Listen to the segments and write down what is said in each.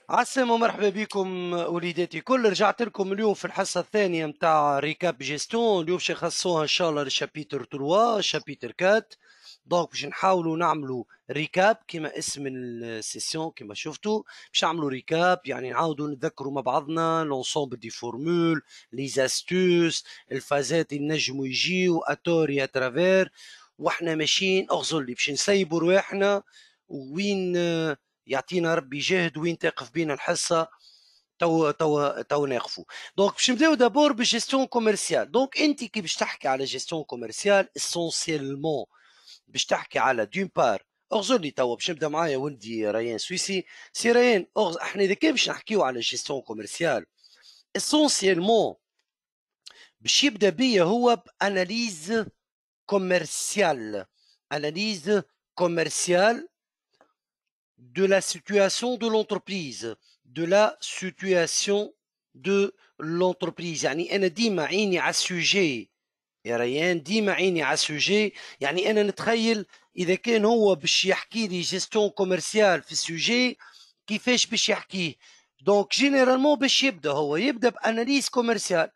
عسلامة ومرحبا بكم وليداتي كل. رجعت لكم اليوم في الحصة الثانية متاع ريكاب جيستون. اليوم باش نخصوها ان شاء الله للشابيتر 3 شابيتر 4. دونك باش نحاولوا نعملوا ريكاب كما اسم السيسيون كما شفتوا. باش نعملوا ريكاب يعني نعاودوا نتذكروا مع بعضنا لونسومبل دي فورمول لي زاستوس الفازات اللي نجموا يجيو اتوري اترافير واحنا ماشيين. اغزر لي باش نسيبوا رواحنا وين يعطينا ربي جاهد وين تقف بينا الحصه تو ناقفوا. دونك باش نبداو دابور بالجيستيون كوميرسيال. دونك انت كي باش تحكي على جيستيون كوميرسيال اسونسيلمون باش تحكي على دون بار. اغزر لي توا باش نبدا معايا ولدي ريان سويسي. سي ريان احنا اذا كان باش نحكيو على جيستيون كوميرسيال اسونسيلمون باش يبدا بيا هو باناليز كوميرسيال. اناليز كوميرسيال de la situation de l'entreprise. De la situation de l'entreprise. يعني أنا ديما عيني على السوجي يا ريان، ديما عيني على السوجي. يعني أنا نتخيل إذا كان هو باش يحكي لي جيستيون كوميرسيال في السوجي كيفاش باش يحكيه. دونك جينيرالمون باش يبدا باناليز كوميرسيال.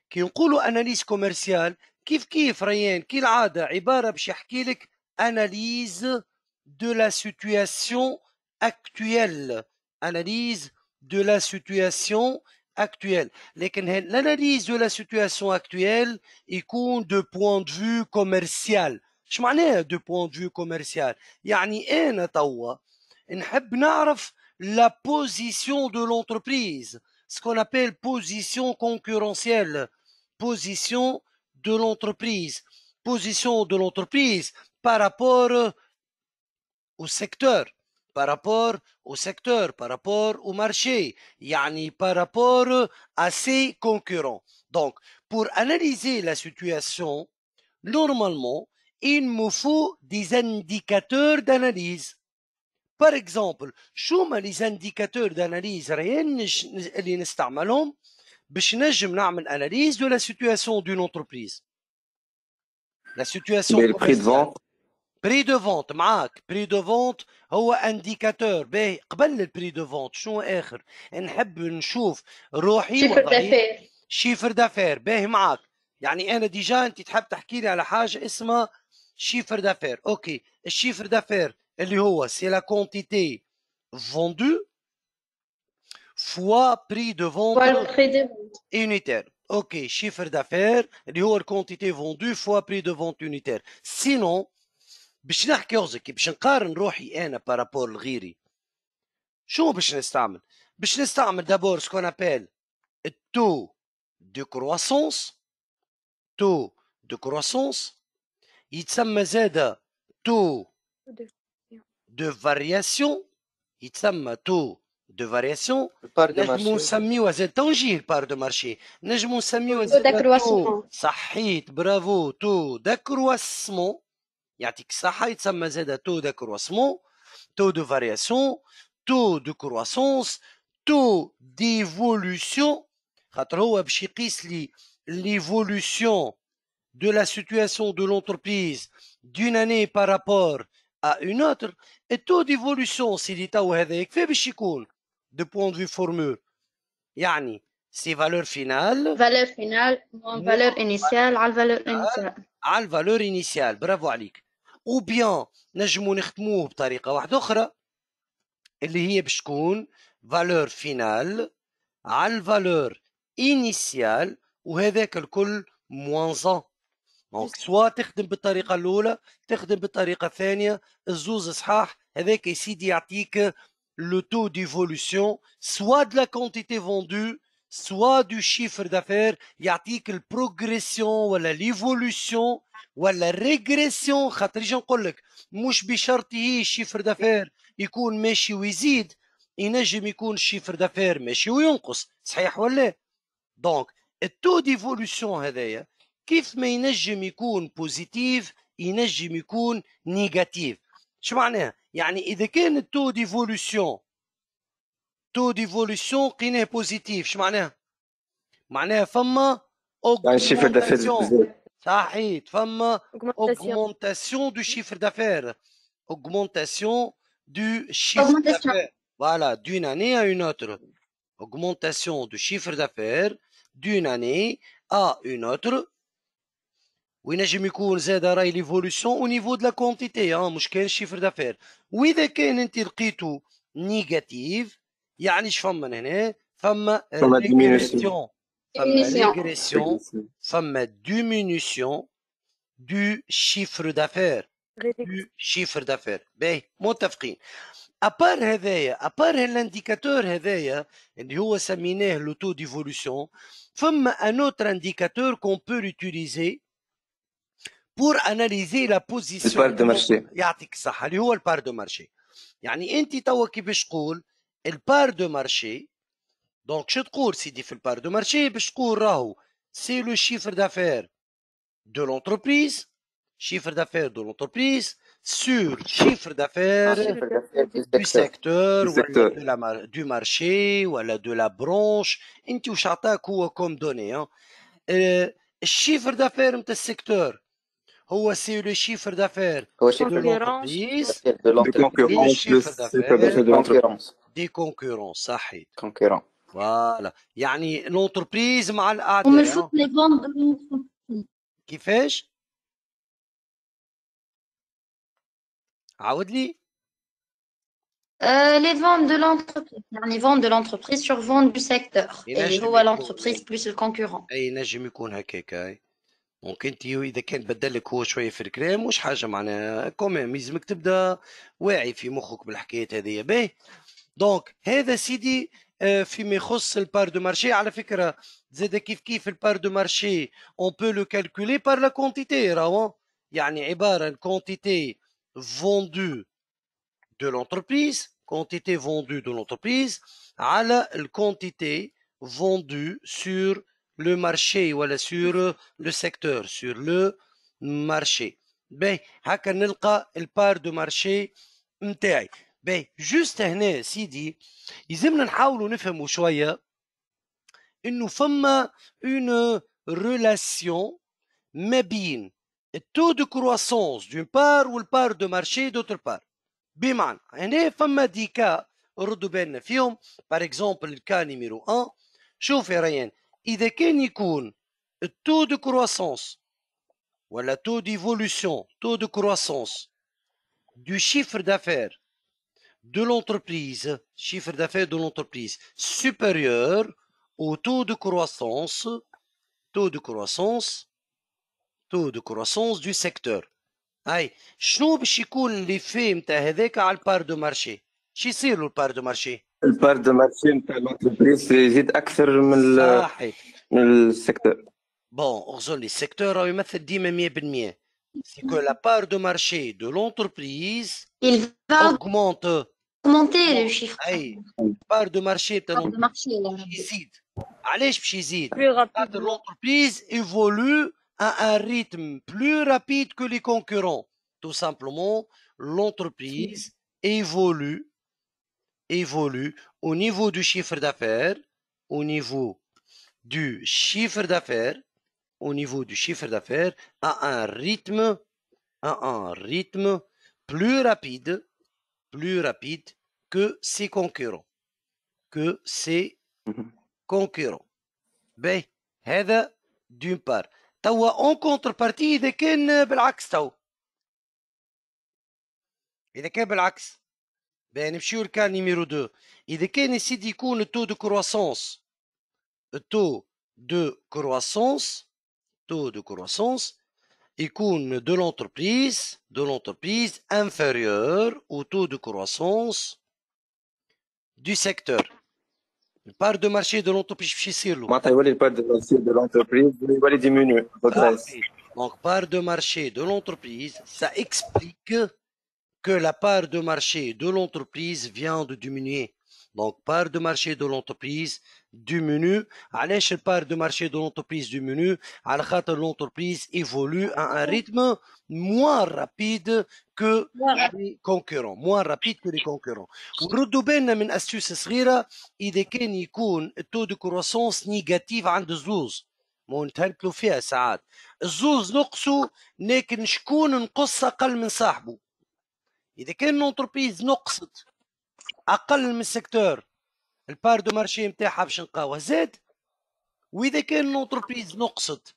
كي نقولوا اناليز كوميرسيال كيف ريان كي العاده عباره باش يحكي لك اناليز de la situation actuelle. Analyse de la situation actuelle. L'analyse de la situation actuelle يكون de point de vue commercial. شو معناها de point de vue commercial؟ يعني أنا توا نحب نعرف la position de l'entreprise. Ce qu'on appelle position concurrentielle. Position de l'entreprise. Position de l'entreprise par rapport au secteur, par rapport au secteur, par rapport au marché, yani par rapport à ses concurrents. Donc, pour analyser la situation, normalement, il me faut des indicateurs d'analyse. Par exemple, شو ما les indicateurs d'analyse اللي نستعملهم باش نجم نعمل analyse de la situation d'une entreprise. La situation commerciale. بري دو فونت معاك. بري دو فونت هو انديكاتور باهي قبل البري دو فونت. شنو اخر نحب نشوف روحي شيفر دافير. شيفر دافير باهي معاك. يعني انا ديجا انت تحب تحكي لي على حاجه اسمها شيفر دافير. اوكي الشيفر دافير اللي هو سي لا كونتيتي فوندو فوا بري دو فونت unitaire. اوكي شيفر دافير اللي هو الكونتيتي فوندو فوا بري دو فونت unitaire. سينون باش نحكي قصدك باش نقارن روحي انا بارابور لغيري شو باش نستعمل؟ باش نستعمل دابور سكون ابيل التو دو كرواسونس. تو دو كرواسونس يتسمى زاده تو دو فارياسيون. يتسمى تو دو فارياسيون. نجمو نسميوها زاد تو نجي البار دو مارشي. نجمو نسميوها زاد تو صحيت برافو تو داكرواسمون. يعطيك الصحة. يتسمى زاد تو داكرواسمون taux de variation, taux de croissance, taux d'évolution. خاطر هو باش يقيس لي l'évolution de la situation de l'entreprise d'une année par rapport à une autre. et taux d'évolution سيدي تو هذا كيف باش يكون de point de vue formule؟ يعني سي valeur finale moins valeur initiale على valeur initiale على valeur initiale. برافو عليك. ou bien نجمو نختموه بطريقة واحدة أخرى اللي هي باش تكون فالور فينال على الفالور انيسيال وهذاك الكل موانزون. دونك سوا تخدم بالطريقه الاولى تخدم بالطريقه الثانيه الزوز صحاح. هذاك يا سيدي يعطيك لو تو ديفولوسيون سوا دو لا كونتيتي فوندو سوا دو شيفر دافير. يعطيك البروغريسيون ولا ليفولوسيون ولا ريغريسيون. خاطر يجي نقول لك مش بشرطه الشيفر دافير يكون ماشي ويزيد، ينجم يكون الشيفر دافير ماشي وينقص. صحيح ولا؟ دونك التو ديفولوسيون هذايا كيف ما ينجم يكون بوزيتيف ينجم يكون نيجاتيف. شو معناها؟ يعني اذا كان التو ديفولوسيون قيناه بوزيتيف شو معناها؟ معناها فما اوغمونتاسيون. صحيح فما اوغمونتاسيون دو شيفر دافير. augmentation du chiffre d'affaires. Voilà, d'une année à une autre. Augmentation du chiffre d'affaires d'une année à une autre. وينجم يكون زاد راي ليفولوسيون او نيفو دو لا كونتيتي مش كان شيفر دافير. واذا كان انت لقيتو نيجاتيف يعني اش فما هنا؟ فما ريغريسيون، فما ريغريسيون، فما ديمينيسيون دو شيفر دافير، دو شيفر دافير. باهي متفقين. ابار هذايا، ابار هالانديكاتور هذايا اللي هو سميناه لو تو ديفولوسيون، فما ان اوتر انديكاتور كون بو لوتيليزي pour analyser la position. البار دو مارشي. يعطيك الصحة، اللي هو البار دو مارشي. يعني انت توا كي باش تقول البار دو مارشي، دونك شو تقول سيدي في البار دو مارشي؟ باش تقول راهو سي لو شيفر دافير دو لونتربريز، شيفر دافير دو لونتربريز sur chiffre d'affaires du secteur ولا du marché ولا de la branche. انت وش عطاك هو كوم دوني؟ الشيفر دافير نتاع السيكتور هو سي لو شيفر دافير دو لونتربريز، لو شيفر دافير دي كونكورونس. صحيح، كونكورون. فوالا، يعني لونتربريز مع ومن الاعداء. فوت لي فون دو لونتربريز. كيفاش؟ عاود لي. Les ventes de l'entreprise. يعني ventes de l'entreprise sur vente du secteur. اللي هو l'entreprise plus le concurrent. اي نجم يكون هكاك. دونك انت اذا كان بدلك هو شويه في الكلام مش حاجه معناها كوميم، يلزمك تبدا واعي في مخك بالحكايه هذه. باهي دونك هذا سيدي فيما يخص البار دو مارشي. على فكره زاد كيف البار دو مارشي اون بو لو كالكولي بار لا كونتيتي، راهو يعني عباره كونتيتي فوندو دو لونتربريز، quantité vendue de l'entreprise على الquantité vendue sur le marché ولا sur le secteur, sur le marché. باهي هكا نلقى البار دو مارشي نتاعي. باهي جوست هنا سيدي يلزمنا نحاولوا نفهموا شويه انه فما اون ريلاسيون ما بين التو دو كرواسونس دون بار والبار دو مارشي دوتر بار. بمعنى هنا فما دي كا ردوا بالنا فيهم. بار اكزومبل الكا نيميرو 1، شوف يا ريان، اذا كان يكون التو دو كرواسونس ولا تو ديفولوسيون، تو دو كرواسونس du chiffre d'affaires de l'entreprise, chiffre d'affaires de l'entreprise supérieur au taux de croissance, taux de croissance, taux de croissance du secteur. هاي شنو باش يكون لي في نتاع هذاك على البار دو مارشي؟ شو يصير له البار دو مارشي؟ البار دو مارشي نتاع لونتربريز يزيد اكثر من السيكتور. بون اغزر لي السيكتور راه يمثل ديما 100%. سي كو لا بار دو مارشي دو لونتربريز augmente لو شيفر. اي بار دو مارشي تاع لونتربريز يزيد. علاش باش يزيد؟ خاطر لونتربريز ايفولو à un rythme plus rapide que les concurrents. Tout simplement, l'entreprise évolue au niveau du chiffre d'affaires, au niveau du chiffre d'affaires, au niveau du chiffre d'affaires, à un rythme plus rapide que ses concurrents. Ben, هذا d'une part. توا اون كونتر بارتي اذا كان بالعكس، اذا كان بالعكس نمشيو لكان نيميرو 2. اذا كان يا سيدي يكون التو دو كرواسونس، التو دو كرواسونس يكون دو لونتربريز انفيريور او تو دو كرواسونس دو سيكتور. البار دو مارشي دو لونتربريز باش يصير له معناتها يولي البار دو مارشي دو لونتربريز يولي ديمينيو. Donc, part de marché de l'entreprise, ça explique que la part de marché de l'entreprise vient de diminuer. Donc, part de marché de l'entreprise diminue. علاش part de marché de l'entreprise diminue؟ على خاطر l'entreprise évolue à un rythme moins rapide que les concurrents. ونردوا بالنا من أستيوس صغيرة، إذا كان يكون التو دو كروسونس نيجاتيف عند الزوز، ما نتهلكلوا فيها ساعات الزوز نقصوا، لكن شكون نقص أقل من صاحبه؟ إذا كان لونتربريز نقصت اقل من السيكتور البار دو مارشي نتاعها باش نلقاوه زاد، واذا كان لونتربريز نقصت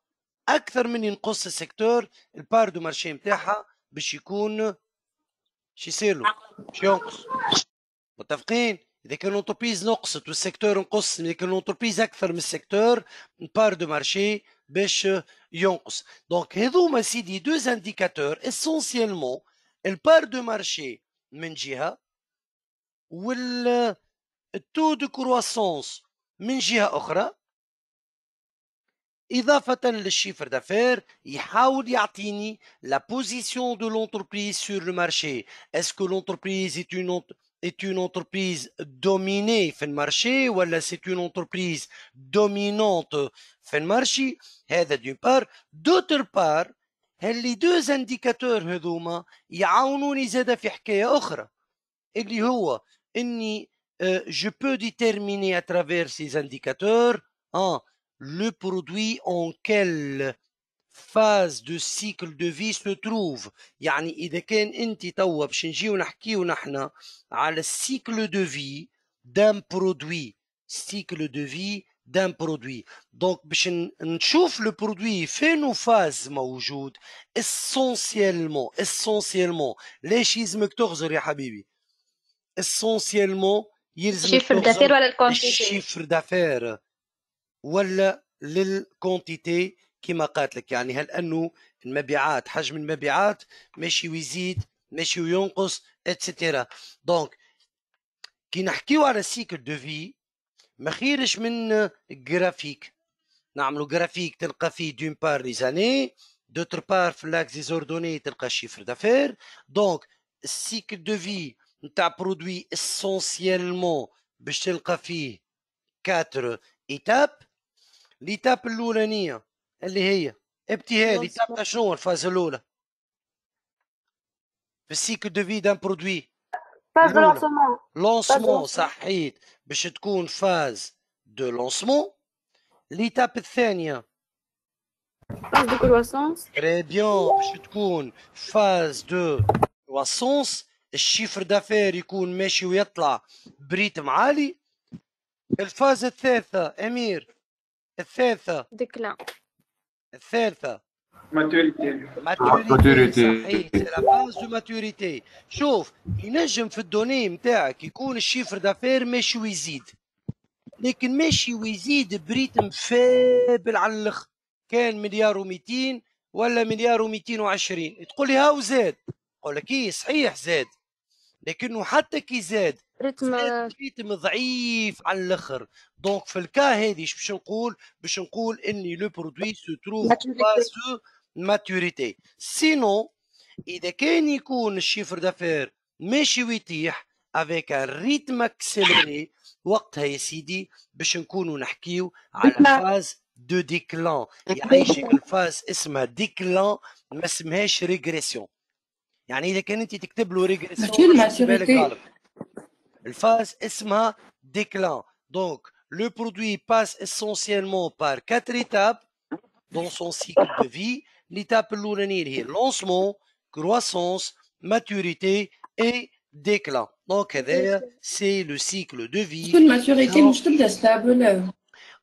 اكثر من ينقص السيكتور البار دو مارشي نتاعها باش يكون شو يصير له؟ باش ينقص. متفقين؟ اذا كان لونتربريز نقصت والسيكتور نقص، اذا كان لونتربريز اكثر من السيكتور البار دو مارشي باش ينقص. دونك هذوما سيدي دوز انديكاتور اسونسيالمون البار دو مارشي من جهه والتو دو كرواسونس من جهه اخرى، إضافة للشيفر دافير يحاول يعطيني la position de l'entreprise sur le marché. Est-ce que l'entreprise est une entreprise dominée في المارشي ولا c'est une entreprise dominante في المارشي؟ هذا d'une part. D'autre part هاللي دوز انديكاتور هذوما يعاونوني زاده في حكاية أخرى اللي هو إني je peux déterminer à travers ces indicateurs le produit en quelle phase de cycle de vie se trouve. يعني إذا كان أنت توا باش نجيو نحكيو نحنا على السيكل دو في دان برودوي، cycle de vie d'un produit. دونك باش نشوف لو برودوي فين فاز موجود essentiellement ليش يلزمك تغزر يا حبيبي؟ essentiellement يلزمك الشيفر دافير ولا الكونتيتي؟ الشيفر دافير ولا للكونتيتي كما قالت لك. يعني هل انه المبيعات حجم المبيعات ماشي ويزيد ماشي وينقص اتسيتيرا. دونك كي نحكيو على السيكل دو في ما خيرش من جرافيك، نعملوا جرافيك تلقى فيه دون بار لي زاني، دوتر بار في لاكس ديزوردوني تلقى الشيفر دافير. دونك السيكل دو في نتاع برودوي اسونسيالمون باش تلقى فيه 4 ايتاب. ليتاب الاولانيه اللي هي ابتهال، ليتاب تاع شنو الفاز الاولى في السيكل دو في دان برودوي؟ فاز دو لونسمون. لونسمون صحيت، باش تكون فاز دو لونسمون. ليتاب الثانيه فاز دو كرواسونس. تري بيان، باش تكون فاز دو كرواسونس، الشيفر دافير يكون ماشي ويطلع بريتم عالي. الفاز الثالثه امير، الثالثه ديكلان. الثالثه ماتوريتي. صحيح، سي لا فاز دو ماتوريتي. شوف ينجم في الدوني نتاعك يكون الشيفر دافير ماشي ويزيد، لكن ماشي ويزيد بريتم فابل على الاخر، كان مليار و200 ولا مليار و220 تقول لي هاو زاد، نقول لك ايه صحيح زاد، لكنه حتى كي زاد ريتم ضعيف على الاخر. دونك في الكا هذه باش نقول؟ باش نقول اني لو برودوي سو تروف باس دو ماتوريتي. سينو اذا كان يكون الشيفر دافير ماشي ويطيح افيك ان ريتم اكسيلري، وقتها يا سيدي باش نكونوا نحكيو على فاز دو ديكلان. يعيشك الفاز اسمها ديكلان ما اسمهاش ريغريسيون. يعني اذا كان انت تكتب له ريغريسيون الفاز اسمها déclin. Donc, le produit passe essentiellement par 4 étapes dans son cycle de vie. L'étape l'oulani est lancement, croissance, maturité et déclin. Donc, c'est le cycle de vie. La maturité مش تبدا stable.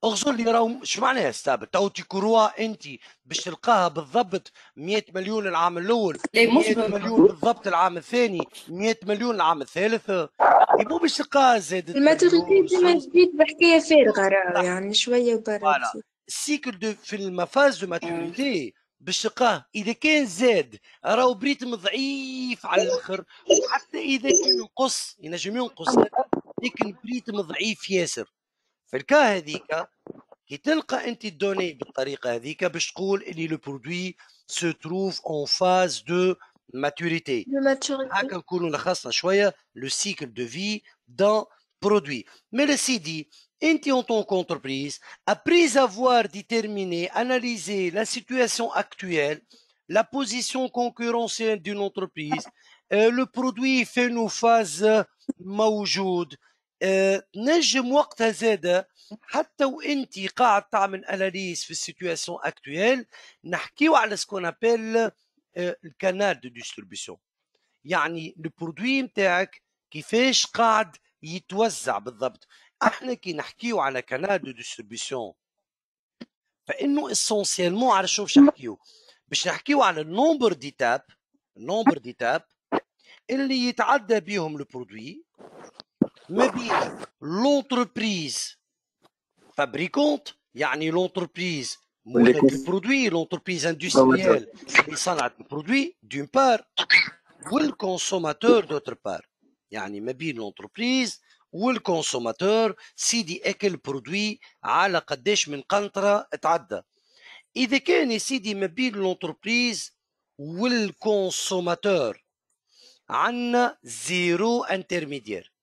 اغزر لي راهو اش معناها ستابل؟ تو تكروا انت باش تلقاها بالضبط 100 مليون العام الاول، 100 مليون بالضبط العام الثاني، 100 مليون العام الثالث، مو باش تلقاها زادت. الماتوريتي ديما تزيد بحكايه فارغه راه يعني شويه وبرا. السيكل دو في المفاز دو ماتوريتي باش تلقاه اذا كان زاد راهو بريتم ضعيف على الاخر، وحتى اذا كان ينقص ينجم ينقص لكن بريتم ضعيف ياسر. في الكا هذيك كي تلقى انت الدوني بالطريقه هذيك باش تقول اللي لو برودوي سو تروف اون فاز دو ماتوريتي. هكا نكونوا لخصنا شويه لو سيكل دو في دان برودوي. مي لا سيدي انت en tant qu'entreprise, après avoir déterminé, analysé la situation actuelle, la position concurrentielle d'une entreprise, le produit fait nos phases موجود، نجم وقتها زاده حتى وانت قاعد تعمل اناليز في السيتواسيون اكتويل نحكيو على سكون ابل الكانال دو ديستريبيسيون. يعني البرودوي نتاعك كيفاش قاعد يتوزع بالضبط. احنا كي نحكيو على كانال دو ديستريبيسيون فانه اسونسيالمون على شنو باش نحكيو على النومبر ديتاب اللي يتعدى بهم البرودوي ما بين لونتربريز فابريكونت، يعني لونتربريز مولد البرودوي، لونتربريز اندستريال اللي صنعت البرودوي دون بار، والكونسوماتور دوتر بار، يعني ما بين لونتربريز والكونسوماتور سيدي اكل البرودوي على قداش من قنطره تعدى. اذا كان يا سيدي ما بين لونتربريز والكونسوماتور عندنا زيرو انترميديير،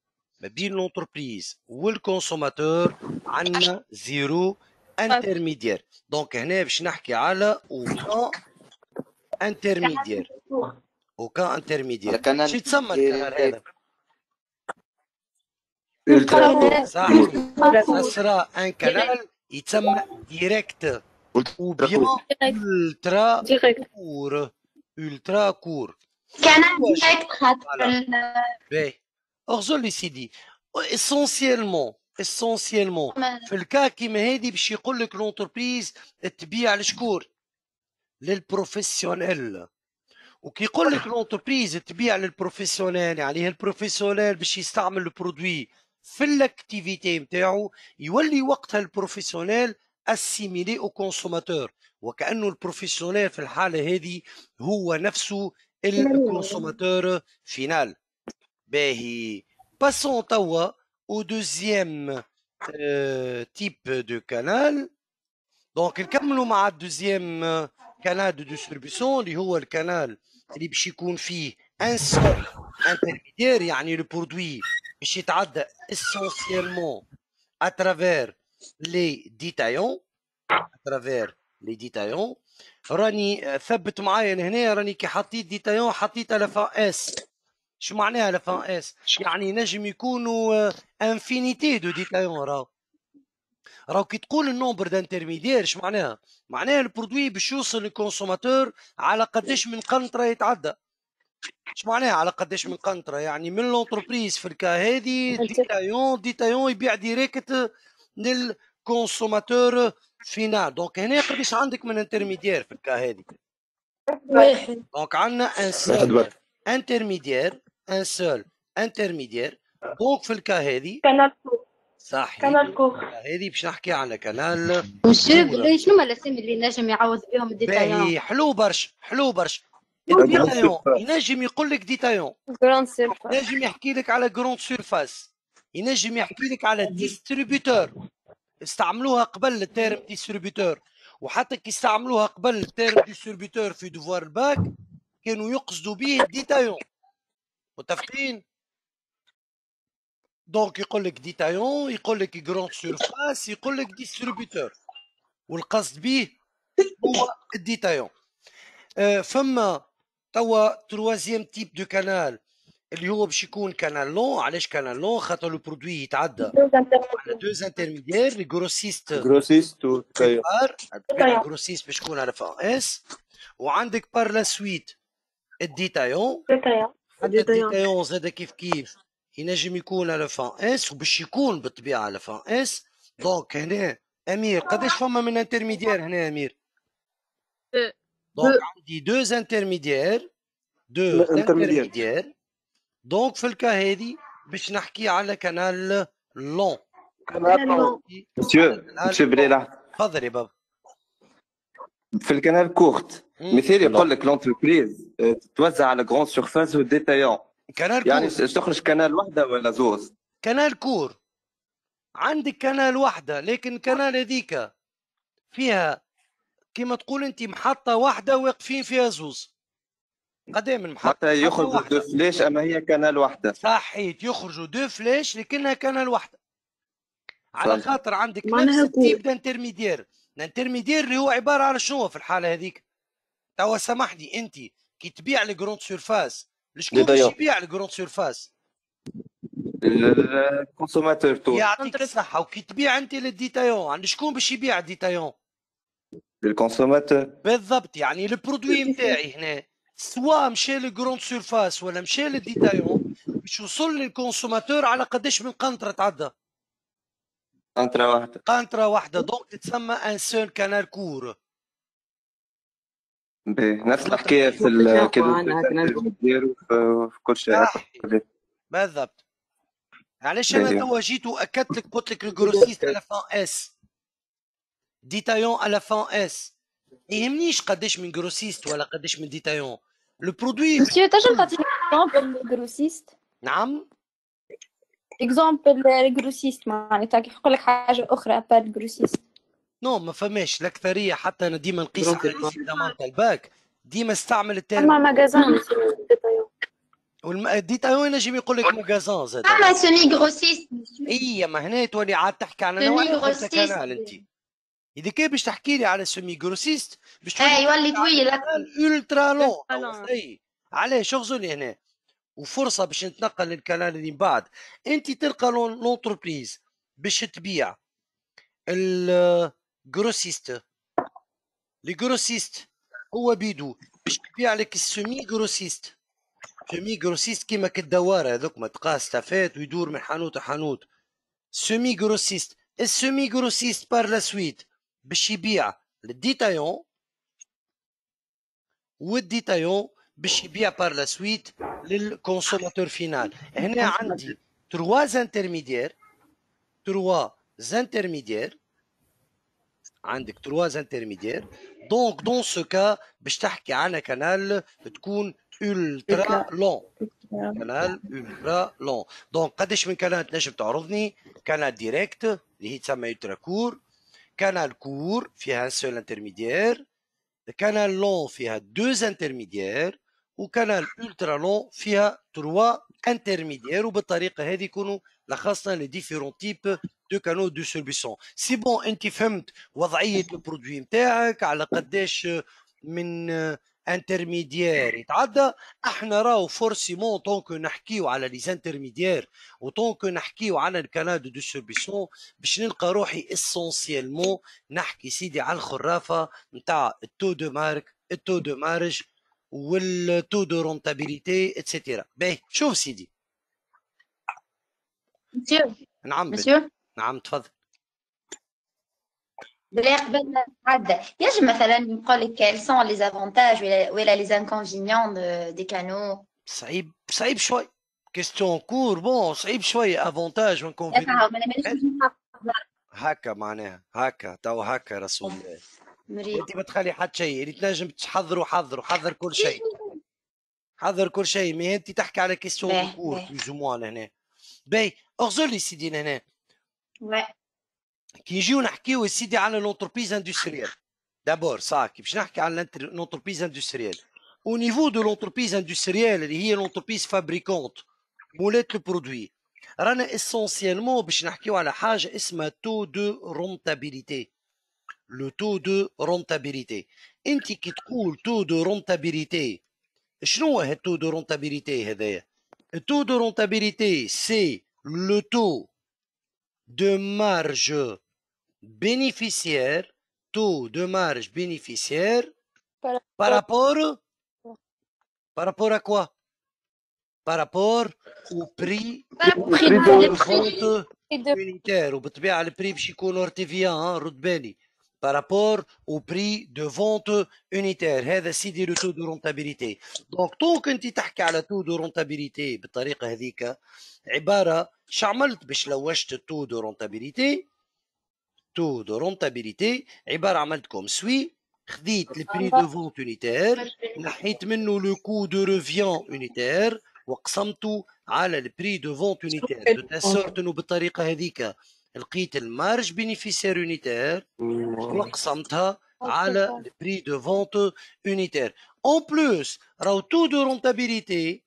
ما بين لونتربريز والكونسوماتور عندنا زيرو انترميديير. دونك هنا باش نحكي على اوكان انترميديير. اوكان انترميديير شو يتسمى الكنال هذا؟ صحيح، سرا ان كنال يتسمى ديريكت ou bien ultra court. Ultra court. كانال ديريكت خاطر باهي اغزر لي سيدي. اسونسيالمون في الكا كيما هادي باش يقول لك لونتربريز تبيع لشكون؟ للبروفيسيونيل. وكي يقول لك لونتربريز تبيع للبروفيسيونيل يعني البروفيسيونيل باش يستعمل البرودوي في الاكتيفيتي نتاعو، يولي وقتها البروفيسيونيل اسيميلي او كونسوماتور، وكانه البروفيسيونيل في الحاله هذه هو نفسه الكونسوماتور فينال. باهي باسون توا او دوزيام تيب دو كانال. دونك نكملوا مع الدوزيام كانال دو ديستريبيسيون اللي هو الكانال اللي باش يكون فيه ان سول انترميديير، يعني البرودوي باش يتعدى اسونسيالمون اترافير لي ديتايون. راني ثبت معايا لهنا، راني كي حطيت ديتايون حطيتها لفان اس. شو معناها لفان اس؟ يعني نجم يكونوا انفينيتي دو ديتايون. راهو كي تقول النومبر دانترميديير اش معناها؟ معناها البرودوي باش يوصل للكونسوماتور على قداش من قنطره يتعدى. اش معناها على قداش من قنطره؟ يعني من لونتربريز في الكا هذه ديتايون يبيع ديريكت للكونسوماتور فينال. دونك هنا قداش عندك من انترميديير في الكا هذه؟ واحد. دونك عندنا ان سول انترميديير. دونك في الكا هذه كانال صحيح كانال كور. هذه باش نحكي على كانال. مسيو بالله شنو هما الاسامي اللي نجم يعوض بهم الديتايون؟ باهي حلو برشا. الديتايون ينجم يقول لك ديتايون، جراند سيرفاس، ينجم يحكي لك على جروند سيرفاس، ينجم يحكي لك على ديستريبيوتور. استعملوها قبل التيرم ديستريبيوتور، وحتى كي استعملوها قبل التيرم ديستريبيوتور في دوفوار الباك كانوا يقصدوا به الديتايون. متفقين؟ دونك يقول لك ديتايون، يقول لك جروند سيرفاس، يقول لك ديستريبيوتور، والقصد به هو الديتايون. فما توا تروازيام تيب دو كانال اللي هو باش يكون كانال لون. علاش كانال لون؟ خاطر لو برودوي يتعدى على دوز انترميديير، لي جروسيست الجروسيست باش يكون على فان اس، وعندك بار لا سويت الديتايون. الديتايون زاد كيف ينجم يكون على فان اس، وباش يكون بالطبيعه على فان اس. دونك هنا امير قداش فما من انترميديير هنا امير؟ دونك عندي دوز انترميديير. دونك في الكا هذه باش نحكي على كانال لون. مسيو بليلة تفضل يا بابا. في الكانال كورت مثال يقول لك لونتربريز تتوزع على جروند سيرفاس وديتايون. كانال يعني كور تخرج كانال واحده ولا زوز؟ كانال كور عندك كانال واحده، لكن كانال هذيك فيها كيما تقول انت محطه واحده واقفين فيها زوز. قدام المحطه يخرجوا دو فلاش اما هي كانال واحده. صحيت، يخرجوا دو فلاش لكنها كانال واحده، على خاطر عندك نفس التيب دانترميدير. الانترميدير اللي هو عباره على شنو في الحاله هذيك؟ توا سامحني، انت كي تبيع الجروند سيرفاس لشكون باش يبيع الجروند سيرفاس؟ الكونسوماتور تو. يعطيك الصحه. وكي تبيع انت للديتايون عند شكون باش يبيع الديتايون؟ للكونسوماتور بالضبط. يعني البرودوي نتاعي هنا سواء مشى للجروند سيرفاس ولا مشى للديتايون باش باش يوصل للكونسوماتور على قداش من قنطره تعدى؟ قنطرة واحدة. قنطره واحده، دونك تتسمى ان سول كانال كور. نفس الحكاية في الكادو في كل شيء. بالضبط. علاش انا توا جيت واكدت لك قلت لك الجروسيست على فان اس ديتايون على فان اس، ما يهمنيش قداش من جروسيست ولا قداش من ديتايون لو برودوي. مسيو تنجم تعطيني اكزومبل جروسيست؟ نعم اكزومبل جروسيست معناتها كيف نقول لك حاجه اخرى ابار جروسيست. نو ما فماش الاكثريه، حتى انا ديما نقيس على الاستخدامات الباك، ديما استعمل التيرم. اما ماغازان ديتايون والديتايون ينجم يقول لك ماغازان زاد. اما سيمي جروسيست. اي ما هنا تولي عاد تحكي على نوع كانال انت. اذا كان باش تحكي لي على سيمي جروسيست باش تولي يولي طويل الترا لون. اي علاش اغزلي هنا وفرصه باش نتنقل للكنال اللي من بعد. انت تلقى لونتربريز باش تبيع الجروسيست. الجروسيست هو بيدو باش تبيع لك السيمي جروسيست. سيمي جروسيست كيما كالدواره هذوك ما تقاس تفات ويدور من حانوت لحانوت. سيمي جروسيست السيمي جروسيست بار لا سويت باش يبيع للديتايون، والديتايون باش يبيع بار لا سويت للكونسوماتور فينال. هنا عندي ترواز انترميديير، عندك ترواز انترميديير. دونك دون سو كا باش تحكي على كانال تكون ultra long. كانال ultra long. دونك قداش من كانال تنجم تعرضني؟ كانال ديريكت اللي هي تسمى ultra كور، كانال كور فيها سول انترميديير، كانال لون فيها دوز انترميديير، وكانال ultra long فيها 3 انترميديير. وبالطريقه هذه يكونوا لخصنا لي ديفيرون تيب دو كانو دو سولبيسيون. سي بون انت فهمت وضعيه البرودوي نتاعك على قداش من انترميديير يتعدى. احنا راهو فورسيمون طونكو نحكيو على لي انترميديير وطونكو نحكيو على الكانال دو ديستريبيسيون باش نلقى روحي اسونسيالمون نحكي سيدي على الخرافه نتاع التو دو مارك، التو دو مارج، والتو دو رونتابيليتي اتسيتيرا. باهي شوف سيدي. مسيو. نعم مسيو. نعم تفضل. بلا قبل ما نتعدى يجب مثلا نقول لك quels sont les avantages ولا les inconvénients des canaux. صعيب شوي. كيستيون كور بون صعيب شوي. افونتاج وانكونفينيون هكا معناها هكا تو هكا رسول الله. انت ما تخلي حد شيء اللي تنجم تحضروا حضر كل شيء. حضر كل شيء. مي انت تحكي على كيستيون كور بلوز او موان لهنا. باهي اغزر لي سيدي لهنا. كي نجيو نحكيو سيدي على لونتربريز اندستريال دابور صاكي باش نحكي على لونتربريز اندستريال. او نيفو دو لونتربريز اندستريال اللي هي لونتربريز فابريكونت مولات البرودوي، رانا اسونسيالمون باش نحكيو على حاجه اسمها تو دو رونتابيليتي. لو تو دو رونتابيليتي. انت كي تقول تو دو رونتابيليتي شنو هو التو دو رونتابيليتي هذايا؟ التو دو رونتابيليتي سي لو تو de marge bénéficiaire, taux de marge bénéficiaire par rapport à quoi? Par rapport au prix de vente unitaire. وبالطبيعة البري باش يكون ارتيفيان رد بالي. par rapport au prix de vente unitaire. هذا سيدي لو تو دو رونتابيليتي. دونك طونك انت تحكي على تو دو رونتابيليتي بالطريقة هذيك عبارة شعملت باش لوجت التو دو رونتابيليتي. تو دو رونتابيليتي عبارة عملت كوم سوي. خذيت البري دو فونت يونيتير نحيت منه لو كو دو ريفيون يونيتير وقسمته على البري دو فونت يونيتير دو تاسورت انه بالطريقة هذيك لقيت المارج بينيفيسير يونيتير وقسمتها على البري دو فونت يونيتير. اون بلوس راهو تو دو رونتابيليتي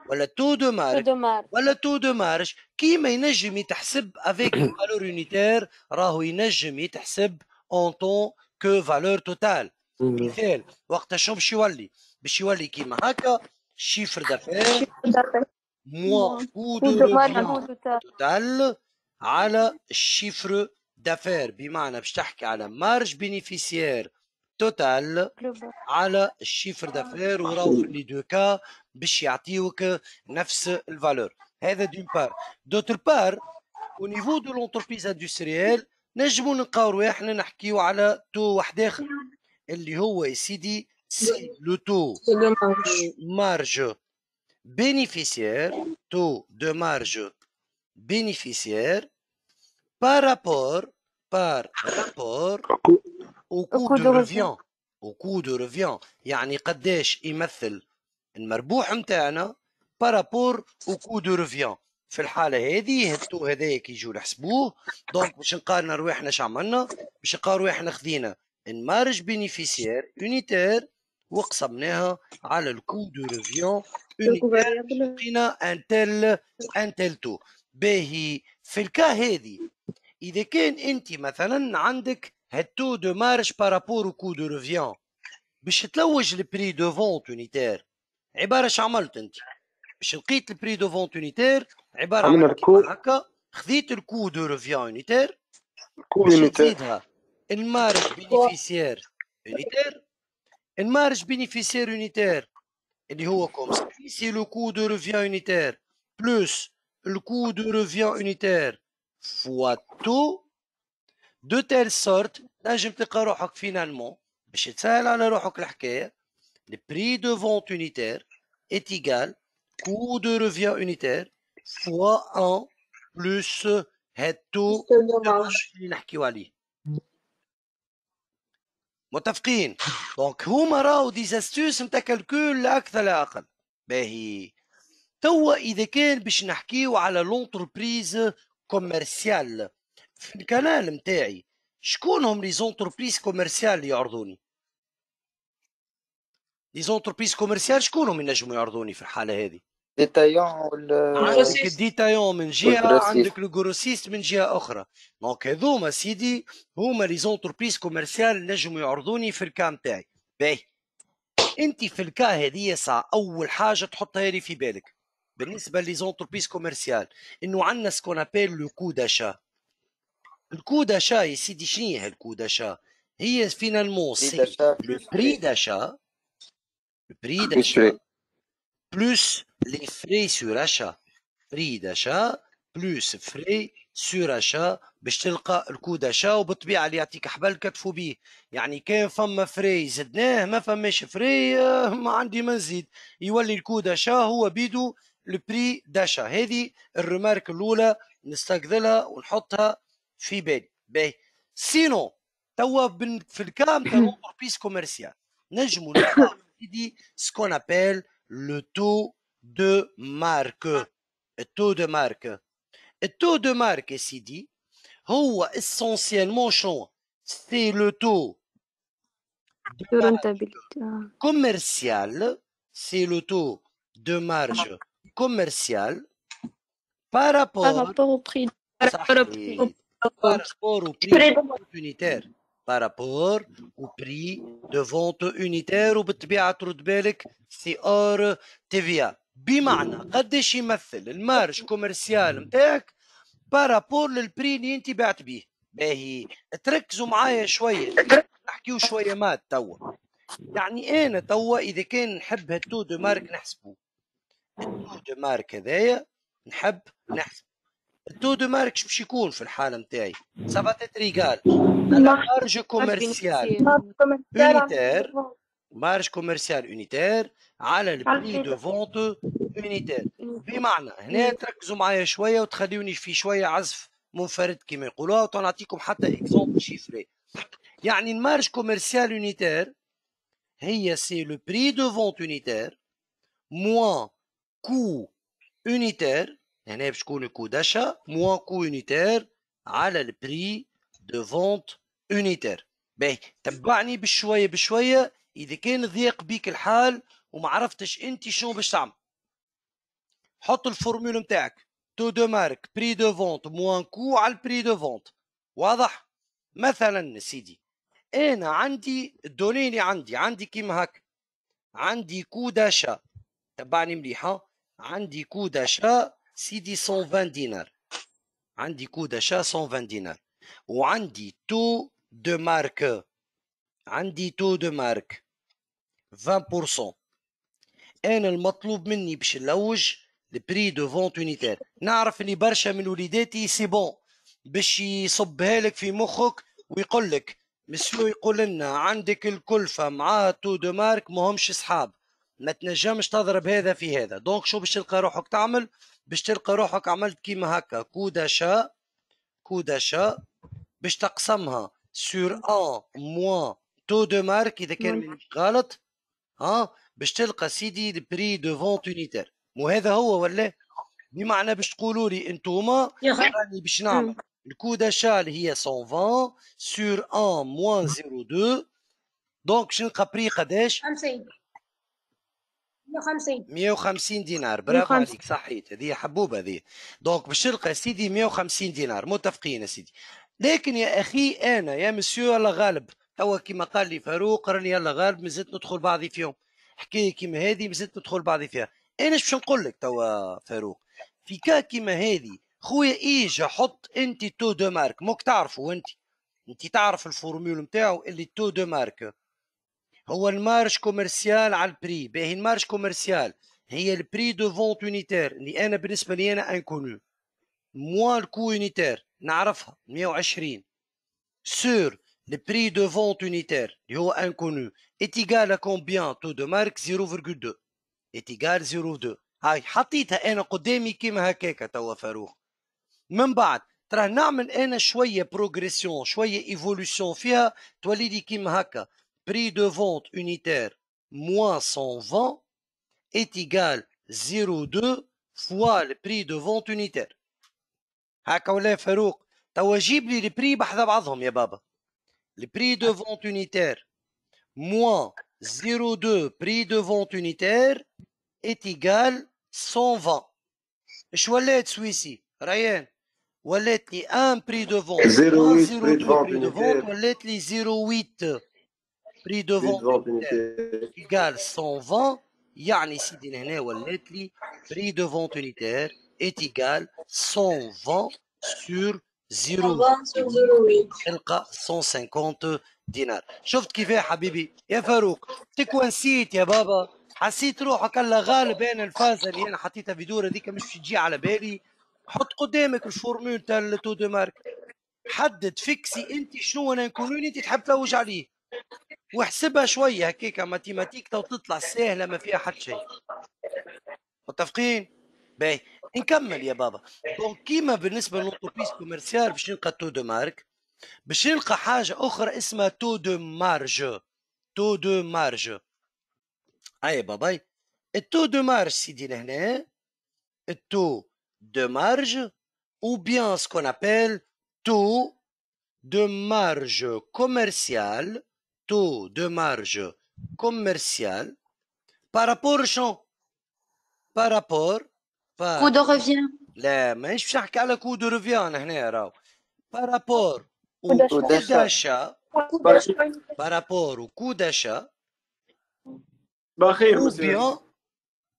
ولا تو دو مارج ولا تو دو مارج كيما ينجم يتحسب افيك فالور يونيتير راهو ينجم يتحسب اون طون كو فالور توتال. مثال وقت شنو باش يولي كيما هكا شيفر دافير موا كو دو توتال على الشيفر دافير، بمعنى باش تحكي على مارج بينيفيسيير توتال على الشيفر دافير. وراو في لي دو كا باش يعطيوك نفس الفالور. هذا دون بار. دوتر بار au niveau de l'entreprise industrielle نجمو نلقاو احنا نحكيو على تو واحد اخر اللي هو يا سيدي سي لو تو مارج bénéficiaire, taux de marge bénéficiaire par rapport au coût de revient. Au coût de revient يعني قداش يمثل المربوح متاعنا par rapport au coût de revient. في الحالة هذه التو هذايا كي يجوا نحسبوه دونك باش نقارن رواحنا اش عملنا باش نلقاو رواحنا خذينا المارج بينيفيسيير يونيتير وقسمناها على الكو دو ريفيون يونيتير باش يعطينا ان تيل تو. باهي في الكا هذه اذا كان انت مثلا عندك هالتو دو مارج بارابور او كو دو ريفيون باش تلوج البري دو فونت يونيتير عباره اش عملت انت باش لقيت البري دو فونت يونيتير عباره عن كيما هكا خذيت الكو دو ريفيون يونيتير باش تزيدها المارج بينيفيسيير يونيتير. المارج بينيفيسيير يونيتير اللي هو كوم سي لو كو دو ريفيون يونيتير بلوس الكو دو ريفيون يونيتير فوا تو دو تيل سورت نجم تلقى روحك فينالمون باش تسهل على روحك الحكايه le prix de vente unitaire est égal coût de revient unitaire fois 1 plus هالتو اللي نحكيو عليه. متفقين؟ دونك هما راهو ديزاستوس نتاع كالكول لا اكثر لا اقل. باهي توا اذا كان باش نحكيو على لونتربريز كوميرسيال في الكنال نتاعي شكون هم لي زونتربريز كوميرسيال اللي يعرضوني؟ لي زونتربريز كوميرسيال شكون هم ينجموا يعرضوني في الحاله هذه؟ ديتايون عندك الديتايون من جهه عندك الجروسيست من جهه اخرى. دونك هذوما سيدي هما لي زونتربريز كوميرسيال نجموا يعرضوني في الكام تاعي. باهي انت في الكا هذه ساعه اول حاجه تحطها لي في بالك بالنسبه لي زونتربريز كوميرسيال انه عندنا سكون ابيل لو كو داشا. الكو داشا يا سيدي شنو هي الكو داشا؟ هي فينالمون سي لو بري داشا plus les frais sur achat. Prix d'achat plus frais sur achat باش تلقى الكو داشا وبالطبيعه اللي يعطيك حبل كتفوا بيه. يعني كان فما فري زدناه ما فماش فري ما عندي ما نزيد يولي الكو داشا هو بيدو البري داشا. هذه الرمارك الاولى نستقذلها ونحطها في بالي. باهي سينو توا في الكام تاع لونتربريز كوميرسيال نجموا نلقاو سكون ابيل le taux de marque. التو دو مارك. التو دو مارك يا سيدي هو essentiellement شنو؟ سي لو تو دو مارج كوميرسيال. سي لو تو دو مارج كوميرسيال بارابور au prix. Par rapport au prix de vente unitaire. Par rapport au prix de vente unitaire وبالطبيعة ترد بالك سي اور تي في. بمعنى قداش يمثل المارج كوميرسيال نتاعك بارابور للبري اللي انت بعت بيه. باهي تركزوا معايا شوية نحكيو شوية مات توا. يعني انا توا اذا كان نحب هالتو دو مارك نحسبو التو دو مارك هذايا نحب نحسب التو دو مارك باش يكون في الحاله نتاعي سافا تتريغال على مارج كوميرسيال يونيتير. مارج كوميرسيال يونيتير على البري دو فونت يونيتير. بمعنى هنا تركزوا معايا شويه وتخليوني في شويه عزف منفرد كما يقولوها وتنعطيكم حتى اكزومبل شيفري. يعني المارج كوميرسيال يونيتير هي سي لو بري دو فونت يونيتير موان كو يونيتير. هنا باش تكون الكو داشا موان كو يونيتير على البري دو فونت يونيتير. باهي تبعني بشويه بشويه اذا كان ضيق بيك الحال وما عرفتش انت شنو باش تعمل. حط الفورمول نتاعك تو دو مارك بري دو فونت موان كو على البري دو فونت. واضح؟ مثلا سيدي انا عندي الدوني اللي عندي كيما هكا عندي كو داشا. تبعني مليحه عندي كو داشا سيدي 120 دينار. عندي كو داشا 120 دينار وعندي تو دو مارك. عندي تو دو مارك 20%. انا المطلوب مني باش نلوج البري دو فونت يونيتير. نعرف اني برشا من وليداتي سي بون باش يصبها لك في مخك ويقول لك مسيو، يقول لنا عندك الكلفه مع تو دو مارك ماهمش صحاب، ما تنجمش تضرب هذا في هذا. دونك شو باش تلقى روحك تعمل؟ باش تلقى روحك عملت كيما هكا كو داشا باش تقسمها سور ان موان تو دو مارك اذا كان مانيش غلط. باش تلقى سيدي البري دو فونت يونيتير. وهذا هو ولا بمعنى باش تقولوا لي انتوما راني باش نعمل الكو داشا اللي هي 120 سور 1 موان 02. دونك باش نلقى بري قداش؟ 50 150 دينار. برافو عليك، صحيت، هذه حبوبه هذه. دونك باش تلقى سيدي 150 دينار. متفقين يا سيدي. لكن يا اخي انا يا مسيو الله غالب توا كيما قال لي فاروق راني يلا غالب مازلت ندخل بعضي فيهم، حكايه كيما هذه مازلت ندخل بعضي فيها. انا باش نقول لك توا فاروق في كيما هذه خويا ايجا حط انت تو دو مارك. موك تعرفوا انت تعرف الفورمول نتاعو اللي تو دو مارك هو المارج كوميرسيال على البري. باهي المارج كوميرسيال هي البري دو فونت يونيتير اللي انا بالنسبه لي انا انكونو موان الكو يونيتير نعرفها 120 سور البري دو فونت يونيتير اللي هو انكونو est égal à combien تو دو مارك 0,2 est égal 0,2. هاي حطيتها انا قدامي كيما هكاكا توا فاروق. من بعد ترى نعمل انا شويه بروغريسيون شويه ايفولوسيون فيها تولي لي كيما هكا prix de vente unitaire moins 120 est égal 0,2 fois le prix de vente unitaire. هكا ولا فاروق؟ توا جيب لي البري بحذا بعضهم يا بابا. le prix de vente unitaire moins 0,2 prix de vente unitaire est égal 120. اش ولات سويسي ريان؟ ولات لي 1 prix de vente 0,2 prix de vente ولات لي 0,8 prix de vente unitaire égal 120. يعني سيدي لهنا ولات لي prix de vente unitaire est égal 120 sur 0,8 تلقى 150 دينار. شفت كيف يا حبيبي يا فاروق؟ تكوى نسيت يا بابا، حسيت روحك الله غالب. انا الفازه اللي انا حطيتها في دور هذيك مش تجي على بالي. حط قدامك الفورمول تاع التو دو مارك، حدد فيكسي انت شنو انا نكون انت تحب تلوج عليه، واحسبها شويه هكاك ماتيماتيك تو تطلع سهله ما فيها حتى شيء. متفقين؟ باهي نكمل يا بابا. دونك كيما بالنسبه للونتربريز كوميرسيال باش نلقى تو دو مارك، باش نلقى حاجه اخرى اسمها تو دو مارج. تو دو مارج اي باباي. التو دو مارج سيدي لهنا التو دو مارج ou bien ce qu'on appelle taux de marge commercial, taux de marge commercial par rapport au champ, par rapport Coût de revient. لا مانيش باش نحكي على كو دو ريفيان هنا راهو par rapport au Coup coût d'achat, par rapport au coût d'achat بخير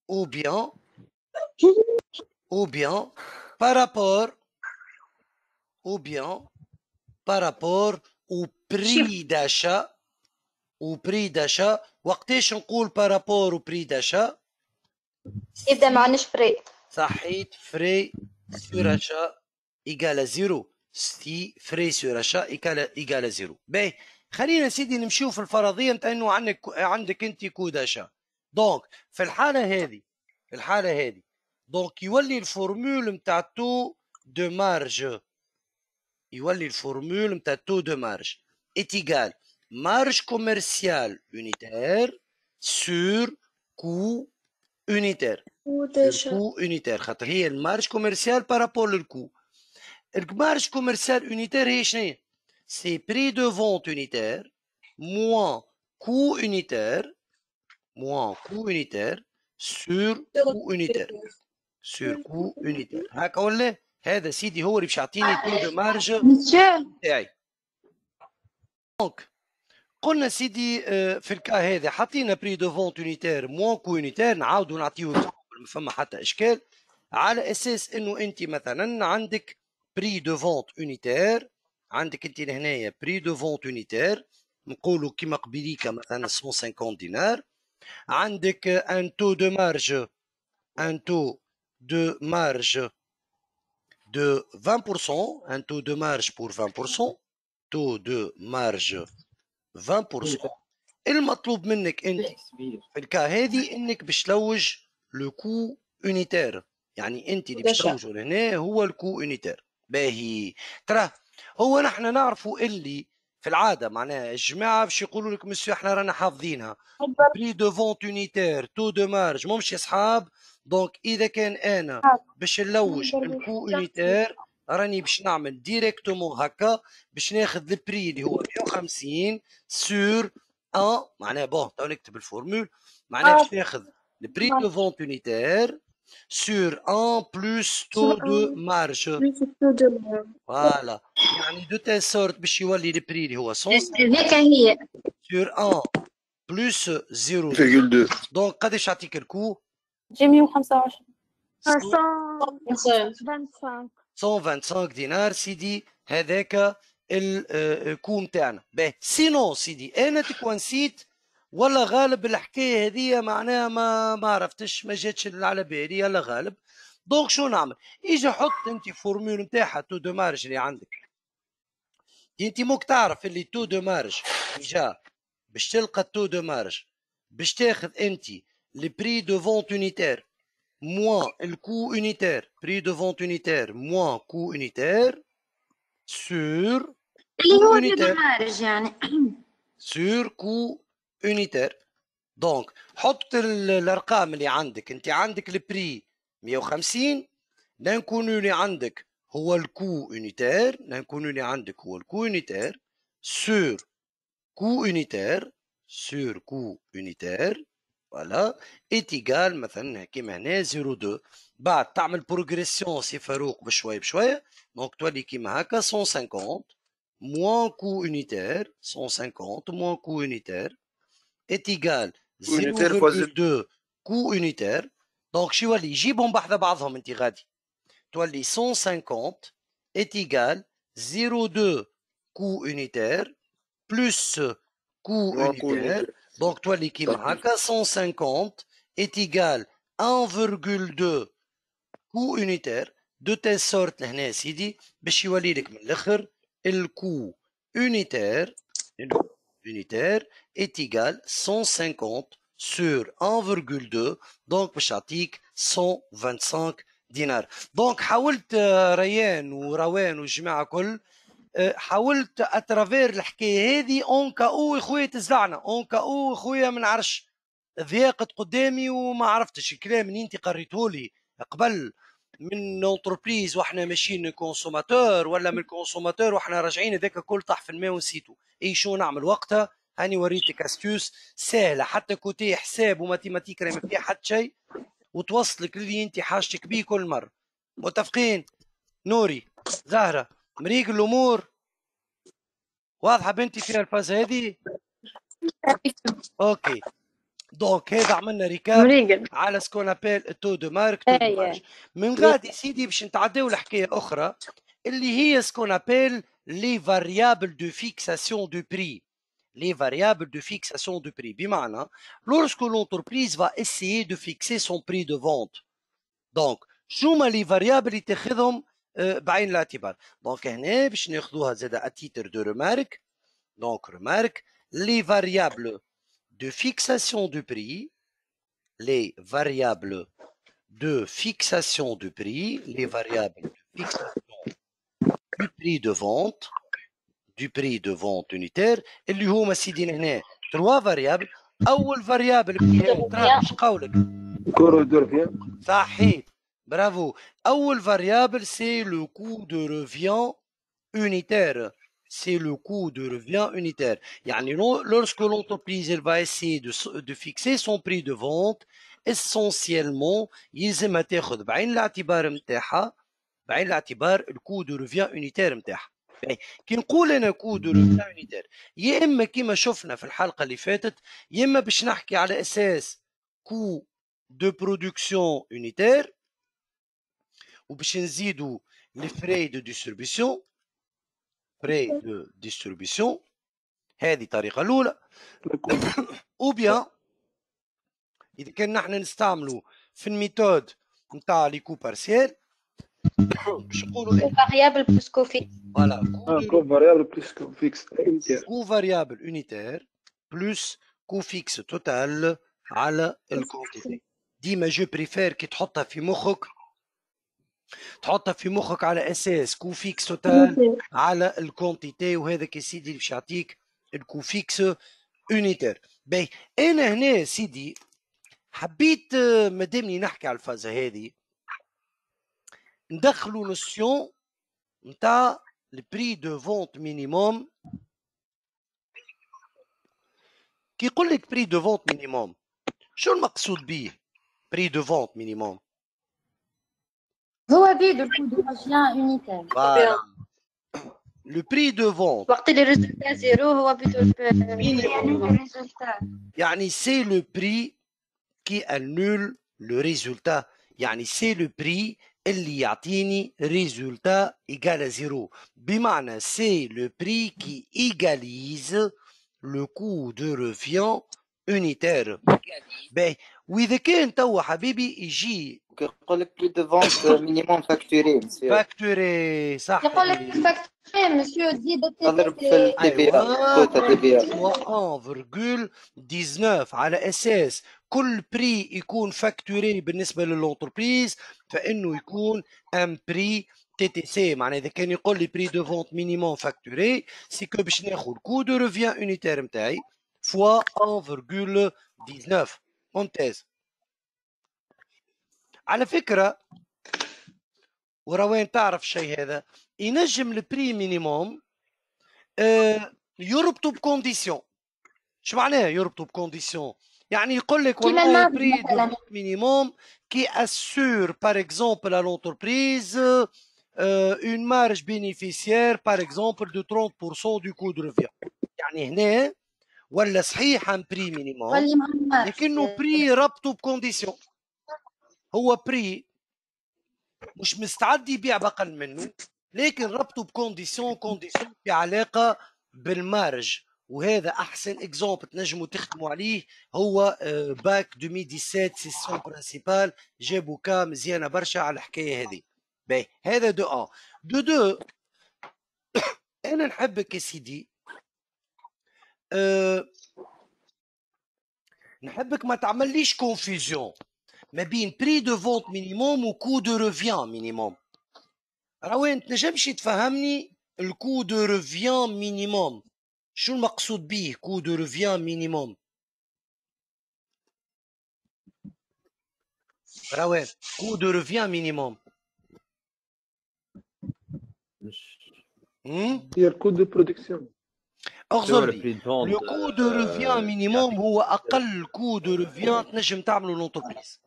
ou bien par rapport au prix d'achat. وقتاش نقول par rapport au prix d'achat؟ إذا ما عندناش فري. صحيت frais sur achat égale à 0. si frais sur achat égale à 0. باهي خلينا سيدي نمشيو في الفرضيه نتاع انه عندك انت كو داشا. دونك في الحاله هذه دونك يولي الفورمول نتاع تو دو مارج، est égal marge commerciale unitaire sur coût unitaire. coût unitaire خاطر هي المارج كوميرسيال بارابور للكو. المارج كوميرسيال unitaire هي شنو؟ سي بري دو فونت unitaire moins coût unitaire sur coût unitaire. هكا ولا؟ هذا سيدي هو اللي باش يعطيني تو دو مارج تاعي. دونك قلنا سيدي في الكا هذا حطينا بري دو فونت يونيتير موان كو يونيتير. نعاودوا نعطيو ما فما حتى اشكال على اساس انه انت مثلا عندك بري دو فونت يونيتير، عندك انت لهنايا بري دو فونت يونيتير نقولوا كيما قبيليكا مثلا 150 دينار. عندك ان تو دو مارج un taux de marge de 20%, un taux de marge pour 20%, taux de marge 20%. المطلوب منك انت في الكا هذه انك باش تلوج لو كو يونيتير، يعني انت اللي باش تلوجه لهنا هو الكو يونيتير. باهي ترى هو نحن نعرفوا اللي في العاده معناها الجماعه باش يقولوا لك مسيو احنا رانا حافظينها بري دو فونت يونيتير تو دو مارج مش يا اصحاب. دونك اذا كان انا باش نلوج الكو يونيتير راني باش نعمل ديريكتومون هكا باش ناخذ البري اللي هو 150 سور ان معناها بون تو نكتب الفورمول معناها باش ناخذ البري دو فونت يونيتير sur 1 plus taux de marge. Voilà. يعني دو تيل سورت باش يولي البري اللي هو 150 هيك هي sur 1 plus 0,2. دونك قداش يعطيك الكو؟ جي 125 125 دينار سيدي، هذاك الكو نتاعنا. باهي سينو سيدي انا تكون نسيت ولا غالب الحكايه هذه معناها ما عرفتش، ما جاتش على بالي يلا غالب. دونك شو نعمل؟ اجي حط انت فورمول نتاعها تو دو مارج اللي عندك. انت موك تعرف اللي تو دو مارج جا باش تلقى تو دو مارج باش تاخذ انت لي بري دو فونت يونيتير موان الكو يونيتير، بري دو فونت يونيتير موان كو يونيتير سور اللي كو هو يونيتير المارج يعني سور كو يونيتير. دونك حط الارقام اللي عندك، انت عندك البري 150 نكون اللي عندك هو الكو يونيتير، نكون اللي عندك هو الكو يونيتير سور كو يونيتير سور كو يونيتير فوالا ايتيغال مثلا كيما هنا 0.2. بعد تعمل بروغريسيون سي فاروق بشويه بشويه، دونك تولي كيما هكا 150 موان كو يونيتير 150 موان كو يونيتير est égal 0,2 كو يونيتير. دونك شو يولي يجيبهم بحذا بعضهم انت غادي تولي 150 est égal 0,2 كو يونيتير بلس كو يونيتير. دونك تولي كيما هكا 150 est égal 1,2 كو يونيتير دو تيل سورت لهنا سيدي باش يولي لك من الاخر الكو يونيتير est égal 150 sur 1,2 donc باش يعطيك 125 دينار. دونك حاولت ريان وروان والجماعه كل حاولت اترافير الحكايه هذه اون كاو خويا تزعنا اون كاو خويا ما نعرفش ضيقت قدامي وما عرفتش الكلام اللي انت قريتهولي قبل من اونتربريز واحنا ماشيين كونسوماتور ولا من الكونسوماتور واحنا راجعين هذاك كل طاح في الماء ونسيتو. اي شو نعمل وقتها؟ هاني وريتك استيوس سهله حتى كوتي حساب وماتيماتيك راهي ما فيها حتى شيء وتوصلك للي انت حاجتك بيه كل مره. متفقين؟ نوري زهره مريق الامور واضحه بنتي فيها الفاز هذه؟ اوكي دونك هذا عملنا ريكاب على سكون ابيل تو دو مارك تو دو مارج. من غادي سيدي باش نتعداو لحكايه اخرى اللي هي سكون ابيل لي فاريابل دو فيكساسيون دو بري. Les variables de fixation du prix. بمعنى lorsque l'entreprise va essayer de fixer son prix de vente. Donc شو هما لي فاريابل اللي تاخذهم بعين الاعتبار. دونك هنا باش ناخذوها زاد à titre de remarque. Donc remarque les variables de fixation du prix, les variables de fixation du prix, les variables de fixation du prix de vente, du prix de vente unitaire اللي هما سيدي هنا 3 فاريابل. اول فاريابل ايش قولك؟ صحيح برافو. اول فاريابل سي لو كو دو ريفيان unitaire. C'est le coût de revient unitaire. يعني lorsque l'entreprise elle va essayer de fixer son prix de vente essentiellement يلزمها تاخذ بعين الاعتبار نتاعها بعين الاعتبار الكو دو ريفيان unitaire نتاعها. كي نقول انا كو دو ريفيان unitaire يا اما كيما شفنا في الحلقه اللي فاتت يا اما باش نحكي على اساس كو دو برودكسيون unitaire وباش نزيدوا لي فري دو ديستريبيسيون فري دو ديستريبيسيون. هذه الطريقه الاولى. او بيان اذا كان نحن نستعملوا في الميثود نتاع لي كو بارسيال باش نقولوا كو فاريابل بلس كو فيكس. فوالا كو فاريابل بلس كو فيكس unitaire. كو فاريابل يونيتير بلس كو فيكس توتال على الكونتيتي. ديما جو بريفير كي تحطها في مخك تحطها في مخك على اساس كو فيكس توتال على الكونتيتي، وهذاك يا سيدي باش يعطيك الكو فيكس يونيتير. باهي انا هنا سيدي حبيت مادامني نحكي على الفازه هذه ندخلوا نوسيون نتاع البري دو فونت مينيموم. كي يقول لك بري دو فونت مينيموم شو المقصود به بري دو فونت مينيموم؟ هو بيدو الكود ريفيان يونيتير. فوالا لو بري دو فونت وقت اللي ريزولتا زيرو هو بيدو مينيموم، يعني سي لو بري كي انول لو ريزولتا، يعني سي لو بري اللي يعطيني ريزولتا ايغال زيرو، بمعنى سي لو بري كي ايغاليز لو كو دو ريفيان يونيتير. باهي واذا كان توا حبيبي يجي يقول لك بري دو فونت مينيموم فاكتوري فاكتوري صح يقول لك فاكتوري مسيو تزيد تضرب في التي في توتا تي في 1.19 على اساس كل بري يكون فاكتوري بالنسبه للونتربريز فانه يكون ان بري تي تي سي. معناها اذا كان يقول لي بري دو فونت مينيموم فاكتوري سي كو باش ناخذ كو دو ريفيان يونيتير نتاعي فوا 1.19. ممتاز. على فكره وروان تعرف الشيء هذا ينجم البري مينيموم يربطوا بكونديسيون. شو معناه يربطوا بكونديسيون؟ يعني يقول لك والله بري دو مينيموم qui assure par exemple à l'entreprise une marge bénéficiaire par exemple de 30% du coût de revient. يعني هنا ولا صحيح ان بري مينيموم لكنه بري ربطوا بكونديسيون. هو بري مش مستعد يبيع بقل منه لكن ربطوا بكونديسيون في علاقه بالمارج. وهذا احسن اكزومبل تنجموا تخدموا عليه هو باك 2017 سيسيون برينسيبال جابوا كا مزيانه برشا على الحكايه هذه. باهي هذا دو ان دو انا نحبك يا سيدي نحبك ما تعمليش كونفيزيون ما بين بري دو فونت مينيموم وكو دو ريفيان مينيموم. روان تنجمش تفهمني الكو دو ريفيان مينيموم شو المقصود به كو دو ريفيان مينيموم؟ روان كو دو ريفيان مينيموم هي الكود دو برودكسيون. اغزر لي لو كو دو ريفيان مينيموم هو اقل كو دو ريفيان تنجم تعملوا لونتربريز،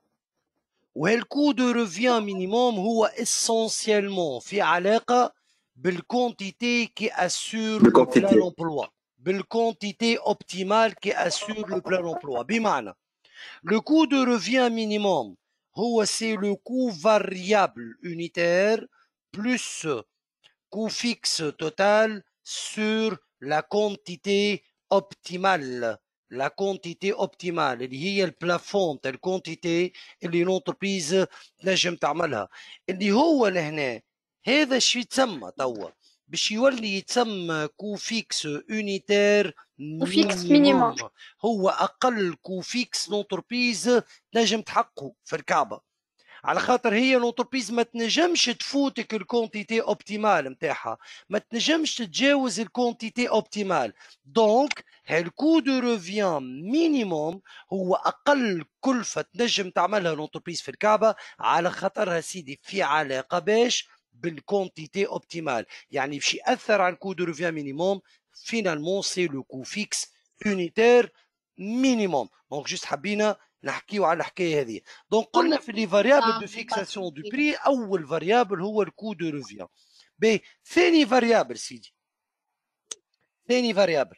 وهالكو دو ريفيان مينيموم هو اسونسيالمون في علاقه بالكونتيتي كي اسور لو بلان امبلوا، بالكونتيتي اوبتيمال كي اسور لو بلان امبلوا. بمعنى لو كو دو ريفيان مينيموم هو سي لو كو فاريابل يونيتير بلس كو فيكس توتال sur la quantité optimale. La quantité optimale اللي هي البلافون تاع الكونتيتي اللي لونتربريز تنجم تعملها، اللي هو لهنا هذا شو يتسمى توا باش يولي يتسمى كو فيكس يونيتير مينيموم. هو اقل كو فيكس لونتربريز تنجم تحققه في الكعبه، على خاطر هي لونتربريز ما تنجمش تفوتك الكونتيتي اوبتيمال نتاعها، ما تنجمش تتجاوز الكونتيتي اوبتيمال. دونك هالكو دو ريفيان مينيموم هو اقل كلفه تنجم تعملها لونتربريز في الكعبه، على خاطرها سيدي في علاقه باش بالكونتيتي اوبتيمال، يعني باش ياثر على الكو دو ريفيان مينيموم. فينالمون سي لو كو فيكس يونيتير مينيموم. دونك جوست حبينا نحكيو على الحكايه هذه. دونك قلنا في لي فاريابل دو فيكساسيون دو بري اول فاريابل هو الكو دو ريفيان. باهي ثاني فاريابل سيدي، ثاني فاريابل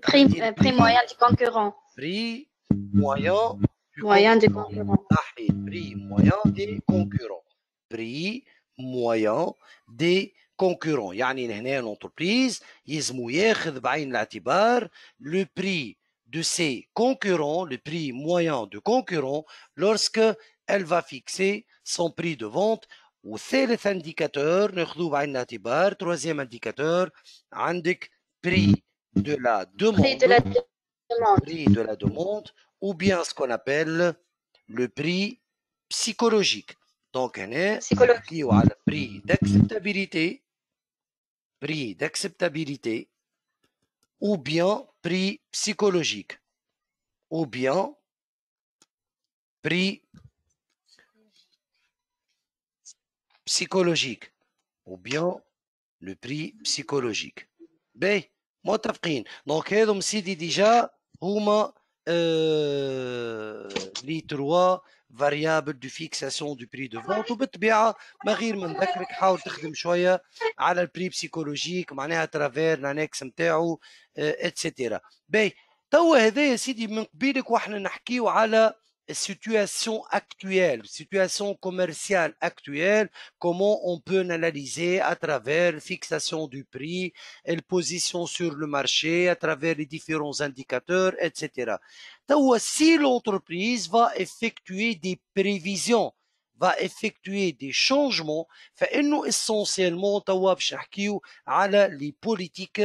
prix moyen du concurrent. بري موين Moyen du concurrent. صحيح بري موين دي كونكورون. بري موين دي كونكورون يعني هنا لونتربريز يلزمو ياخذ بعين الاعتبار لو بري de ses concurrents, le prix moyen de concurrents, lorsque elle va fixer son prix de vente. وثالث indicateur ناخذوه بعين الاعتبار. Troisième indicateur عندك prix de la demande. Prix de la demande ou bien ce qu'on appelle le prix psychologique. Donc on est le prix d'acceptabilité ou bien prix psychologique ou bien prix psychologique ou bien le prix psychologique. باهي متفقين. دونك هذم سيدي ديجا هما les trois variables de fixation du prix de vente. وبالطبيعة ما غير ما نذكرك حاول تخدم شوية على البري بسيكولوجيك معناها ترافير الانكس نتاعو اتسيتيرا. باهي توا هذا يا سيدي من قبيلك واحنا نحكيو على situation actuelle, situation commerciale actuelle, comment on peut l'analyser à travers fixation du prix, et position sur le marché, à travers les différents indicateurs, etc. Si l'entreprise va effectuer des prévisions, va effectuer des changements, فإنه essentiellement توا باش نحكيو على les politiques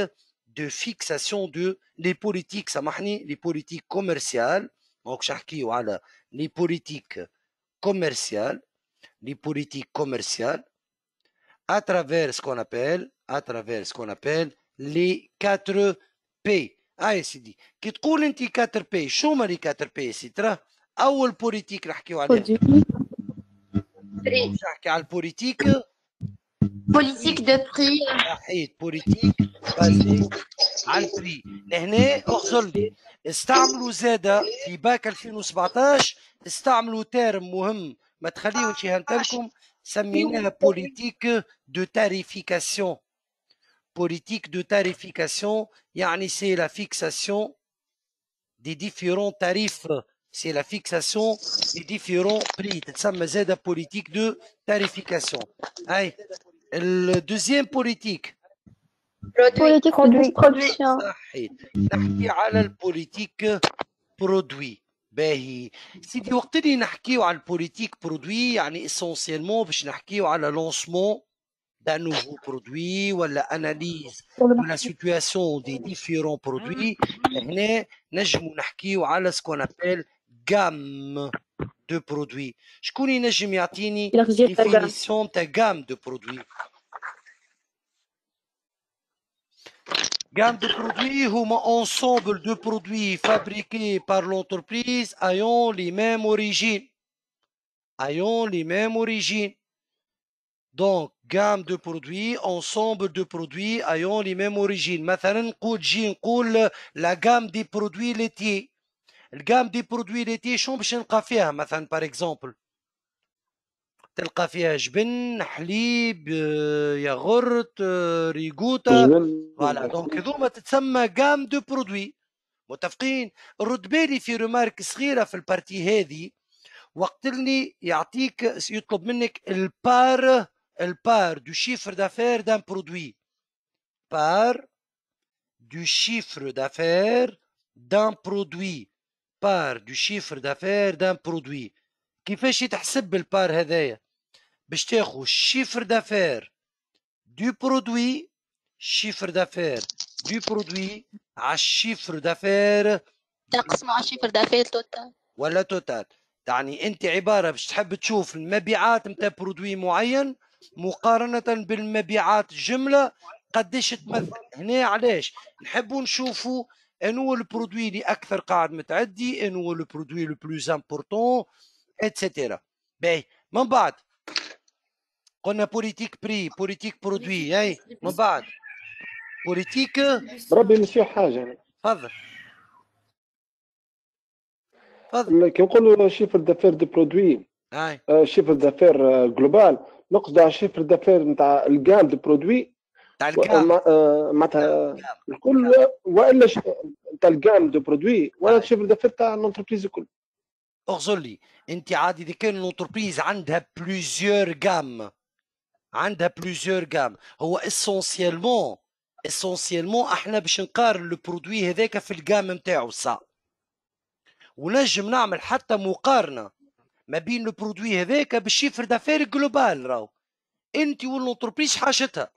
de fixation de les politiques سامحني les politiques commerciales. Donc, نحكيو على les politiques commerciales à travers ce qu'on appelle les 4 P. يا سيدي كي تقول انت 4 P شو هما les 4 P يا سيدي؟ ترى اول بوليتيك نحكيو عليها نحكي على البوليتيك politique de prix. صحيح بوليتيك بازي على البري. لهنا اغزر لي استعملوا زاده في باك 2017 استعملوا تيرم مهم ما تخليوش يهنتلكم سميناها بوليتيك دو تاريفيكاسيون. بوليتيك دو تاريفيكاسيون يعني سي لا فيكساسيون دي ديفيرون تاريف. C'est la fixation des différents prix. تتسمى زاده بوليتيك دو تاريفيكاسيون. هاي الدوزيام بوليتيك بوليتيك برودكسيون. صحيح نحكي على البوليتيك برودوي. باهي سيدي وقت اللي نحكيو على البوليتيك برودوي يعني اسونسيالمون باش نحكيو على لونسمون d'un nouveau produit ou l'analyse de la situation des différents produits. هنا نجمو نحكيو على ce qu'on appelle gamme de produits. شكون ينجم يعطيني définition تاع gamme de produits؟ Gamme de produits هما ensemble de produits fabriqués par l'entreprise ayant les mêmes origines. Donc, gamme de produits, ensemble de produits ayant les mêmes origines. مثلا نقول la gamme des produits laitiers. الجام دي برودوي ليتي شو باش نلقى فيها مثلا par exemple تلقى فيها جبن حليب ياغورت ريغوتا فوالا. دونك هذوما تتسمى جام دو برودوي. متفقين؟ رد بالي في ريمارك صغيره في البارتي هذه وقت اللي يعطيك يطلب منك البار دو شيفر دافير دان برودوي. بار دو شيفر دافير دان برودوي. بار دو شيفر دافير دان برودوي. كيفاش يتحسب البار هذايا؟ باش تاخذ الشيفر دافير دو برودوي على الشيفر دافير تقسموا على الشيفر دافير توتال ولا توتال. يعني انت عباره باش تحب تشوف المبيعات نتاع برودوي معين مقارنه بالمبيعات جمله قداش تمثل. هنا علاش نحبوا نشوفوا انو البرودوي اللي اكثر قاعد متعدي، انو البرودوي لو بلوز امبورطون اتسيتيرا. باهي من بعد قلنا بوليتيك بري بوليتيك برودوي. هاي من بعد بوليتيك بربي نسيو حاجه. تفضل كي نقولوا شيفر دافير دو برودوي شيفر دافير جلوبال نقصد على شيفر دافير نتاع الجام دو برودوي تاع الجام معناتها الكل والا تاع الجام دو برودوي ولا شيفر دافير تاع الانتربريز الكل. اغزر لي انت عادي اذا كان الانتربريز عندها بلوزيور جام هو اسونسيالمون احنا باش نقارن البرودوي هذاك في الجام نتاعو صح ونجم نعمل حتى مقارنه ما بين لو برودوي هذاك بالشيفر دافير جلوبال. راهو انت والانتربريز حاجتها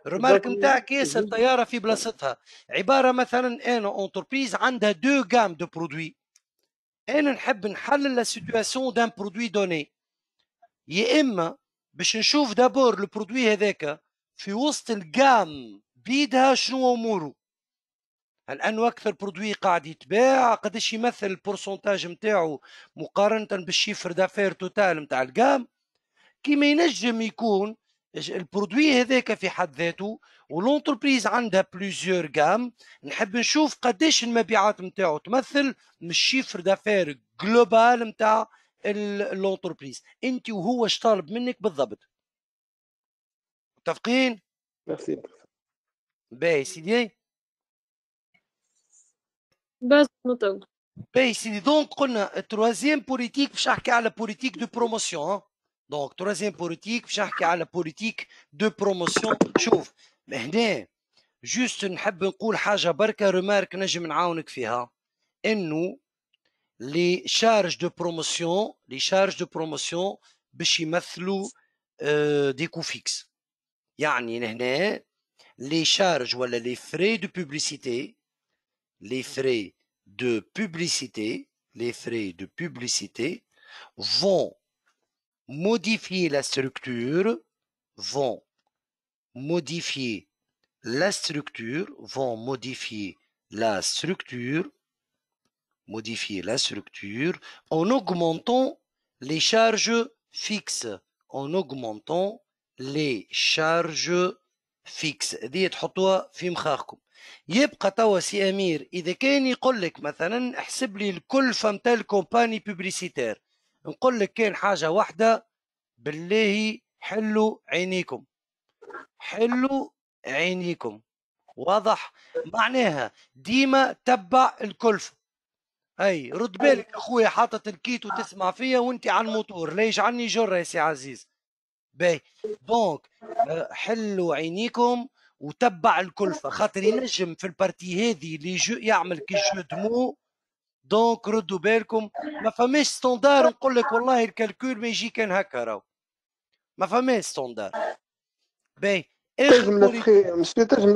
الرمارك نتاعك ياسر طياره في بلاصتها. عباره مثلا انا انتربريز عندها دو جام دو برودوي، انا نحب نحلل لا سيتواسيون دان برودوي دوني، يا اما باش نشوف دابور البرودوي هذاك في وسط الجام بيدها شنو اموره، هل انه اكثر برودوي قاعد يتباع، قداش يمثل البورسونتاج نتاعو مقارنه بالشيفر دافير توتال نتاع الجام. كيما ينجم يكون البرودوي هذاك في حد ذاته والونتربريز عندها بليزيور جام، نحب نشوف قداش المبيعات نتاعو تمثل من الشيفر دافير جلوبال نتاع الونتربريز. انت وهو اش طالب منك بالضبط؟ متفقين؟ ميرسي. باهي سيدي. بس نطق. باهي سيدي. دونك قلنا التروازيام بوليتيك باش نحكي على بوليتيك دو بروموسيون. دونك تروازيام بوليتيك باش نحكي على بوليتيك دو بروموسيون. شوف هنا جوست نحب نقول حاجه بركه ريمارك نجم نعاونك فيها، انه لي شارج دو بروموسيون باش يمثلوا دي كو فيكس. يعني هنا لي شارج ولا لي فري دو بوبليسيتي، les frais de publicité vont modifier la structure, vont modifier la structure en augmentant les charges fixes, دي تحطوها في مخاخكم. يبقى توا سي امير اذا كان يقول لك مثلا احسب لي الكلفه نتاع الكومباني بوبليسيتير، نقول لك كان حاجه واحده بالله حلوا عينيكم، واضح؟ معناها ديما تبع الكلفه. اي رد بالك اخويا، حاطط الكيت وتسمع فيا وانت على الموتور، لا يجعلني جره يا سي عزيز. باهي دونك حلوا عينيكم وتبع الكلفه، خاطر ينجم في البارتي هذه اللي يعمل كي جو دمو. دونك ردوا بالكم، ما فماش ستوندار نقول لك والله الكالكول ما يجي كان هكا، راهو ما فماش ستوندار. باهي تنجم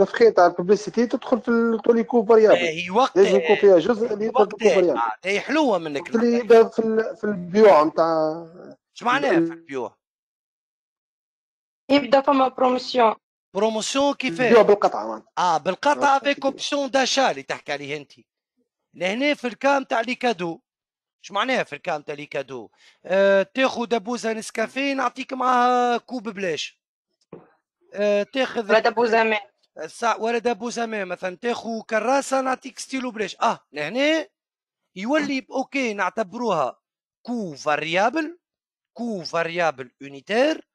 نفخي تاع الببليسيتي تدخل في توليكو فاريابل. باهي وقت لازم يكون فيها جزء اللي يدخل في فاريابل. هي حلوه منك اللي في البيوع نتاع. اش معناها في البيوع؟ يبدا فما بروموسيون كيفاش؟ البيوع بالقطعه. بالقطعه افيك اوبسيون داشا اللي تحكي عليه انت. لهنا في الكام تاع لي كادو، اش معناها في الكام تاع لي كادو؟ تاخذ دبوزه نسكافيه نعطيك معاها كوب بلاش. تاخذ ولا دبوزه ماء ولا دبوزه ماء مثلا، تاخذ كراسه نعطيك ستيلو بلاش. لهنا يولي اوكي نعتبروها كو فاريابل اونيتير،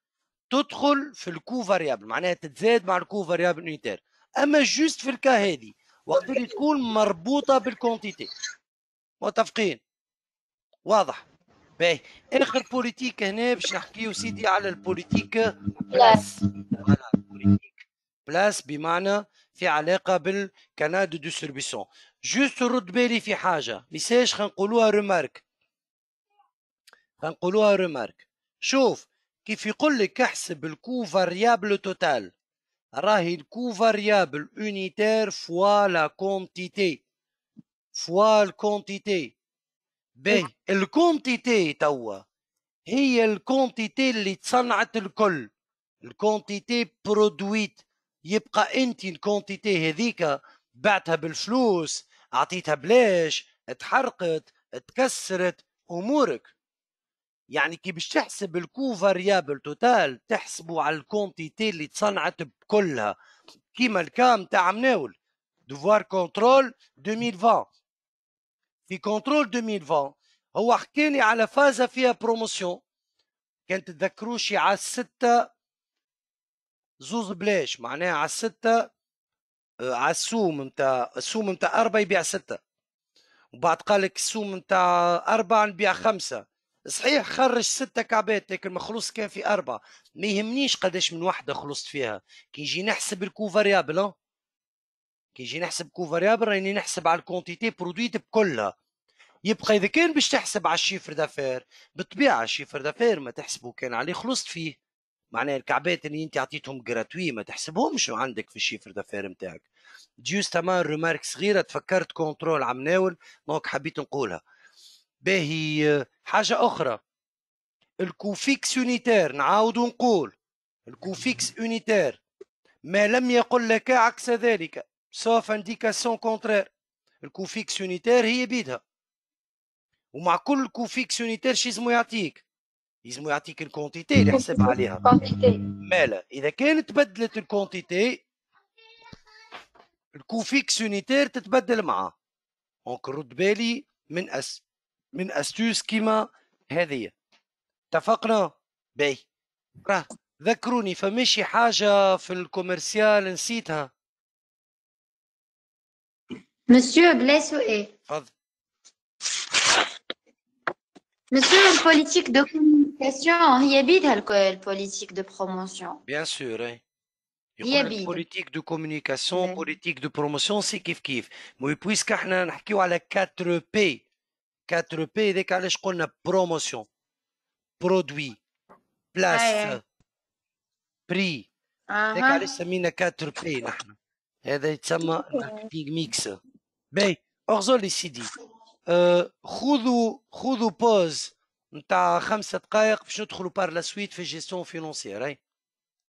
تدخل في الكو فاريابل، معناها تتزاد مع الكو فاريابل اونيتير. اما جوست في الكا هذه وقت اللي تكون مربوطه بالكونتيتي. متفقين؟ واضح؟ باهي اخر بوليتيك هنا باش نحكيو سيدي على البوليتيك بلاس، بمعنى في علاقه بالكانال دو ديستريبيسيون. جوست رد بالي في حاجه ميساج خنقولوها ريمارك. شوف كيف يقول لك احسب الكو فاريابل توتال، راهي الكو فاريابل اونيتير فوا لا كونتيتي باهي الكونتيتي توا هي الكونتيتي اللي تصنعت الكل، الكونتيتي برودويت. يبقى انت الكونتيتي هذيك بعتها بالفلوس، اعطيتها بلاش، اتحرقت، اتكسرت، امورك. يعني كي باش تحسب الكو فاريابل توتال تحسبوا على الكونتيتي اللي تصنعت بكلها، كيما الكام تاع مناول دوفوار كونترول 2020. في كونترول 2020 هو حكيلي على فازة فيها بروموسيون، كانت تذكروش على الستة زوز بلاش، معناها على الستة على السوم نتاع 4 يبيع 6، وبعد قال لك السوم نتاع 4 نبيع 5. صحيح خرج 6 كعبات لكن ما خلص كان في 4. ما يهمنيش قداش من وحده خلصت فيها، كي يجي نحسب الكو فاريابل راني نحسب على الكونتيتي برودويت بكلها. يبقى اذا كان باش تحسب على الشيفر دافير بالطبيعه الشيفر دافير ما تحسبه كان عليه خلصت فيه، معناها الكعبات اللي انت عطيتهم جراتوي ما تحسبهمش عندك في الشيفر دافير نتاعك. جوستامان ريمارك صغيره تفكرت كنترول عم ناول دونك حبيت نقولها. باهي حاجه اخرى الكوفيكس يونيتير، نعاود نقول الكوفيكس يونيتير ما لم يقل لك عكس ذلك سوف انديكاسيون كونترير. الكوفيكس يونيتير هي بيدها، ومع كل كوفيكس يونيتير شي يلزمو يعطيك، يلزمو يعطيك الكونتيتي اللي حسب عليها. مالا اذا كانت تبدلت الكونتيتي الكوفيكس يونيتير تتبدل معاه. دونك رد بالي من استوس كيما هذه. اتفقنا؟ باهي راه ذكروني فماشي حاجة في الكوميرسيال نسيتها. مسيو بلا سؤال. تفضل. مسيو البوليتيك دو كوميونيكاسيون هي بيدها البوليتيك دو بروموسيون. بيان سور هي يقول بوليتيك دو كوميونيكاسيون بوليتيك دو بروموسيون سي كيف مي بويسك احنا نحكيو على 4 بي. 4 بي هذاك علاش قلنا بروموسيون برودوي بلاس بري. هذاك علاش سمينا 4 بي نحن. هذا يتسمى ماركتينغ ميكس. باهي اغزر لي سيدي خذوا بوز نتاع 5 دقائق باش ندخلوا بار لا سويت في جيستيون فينونسيير.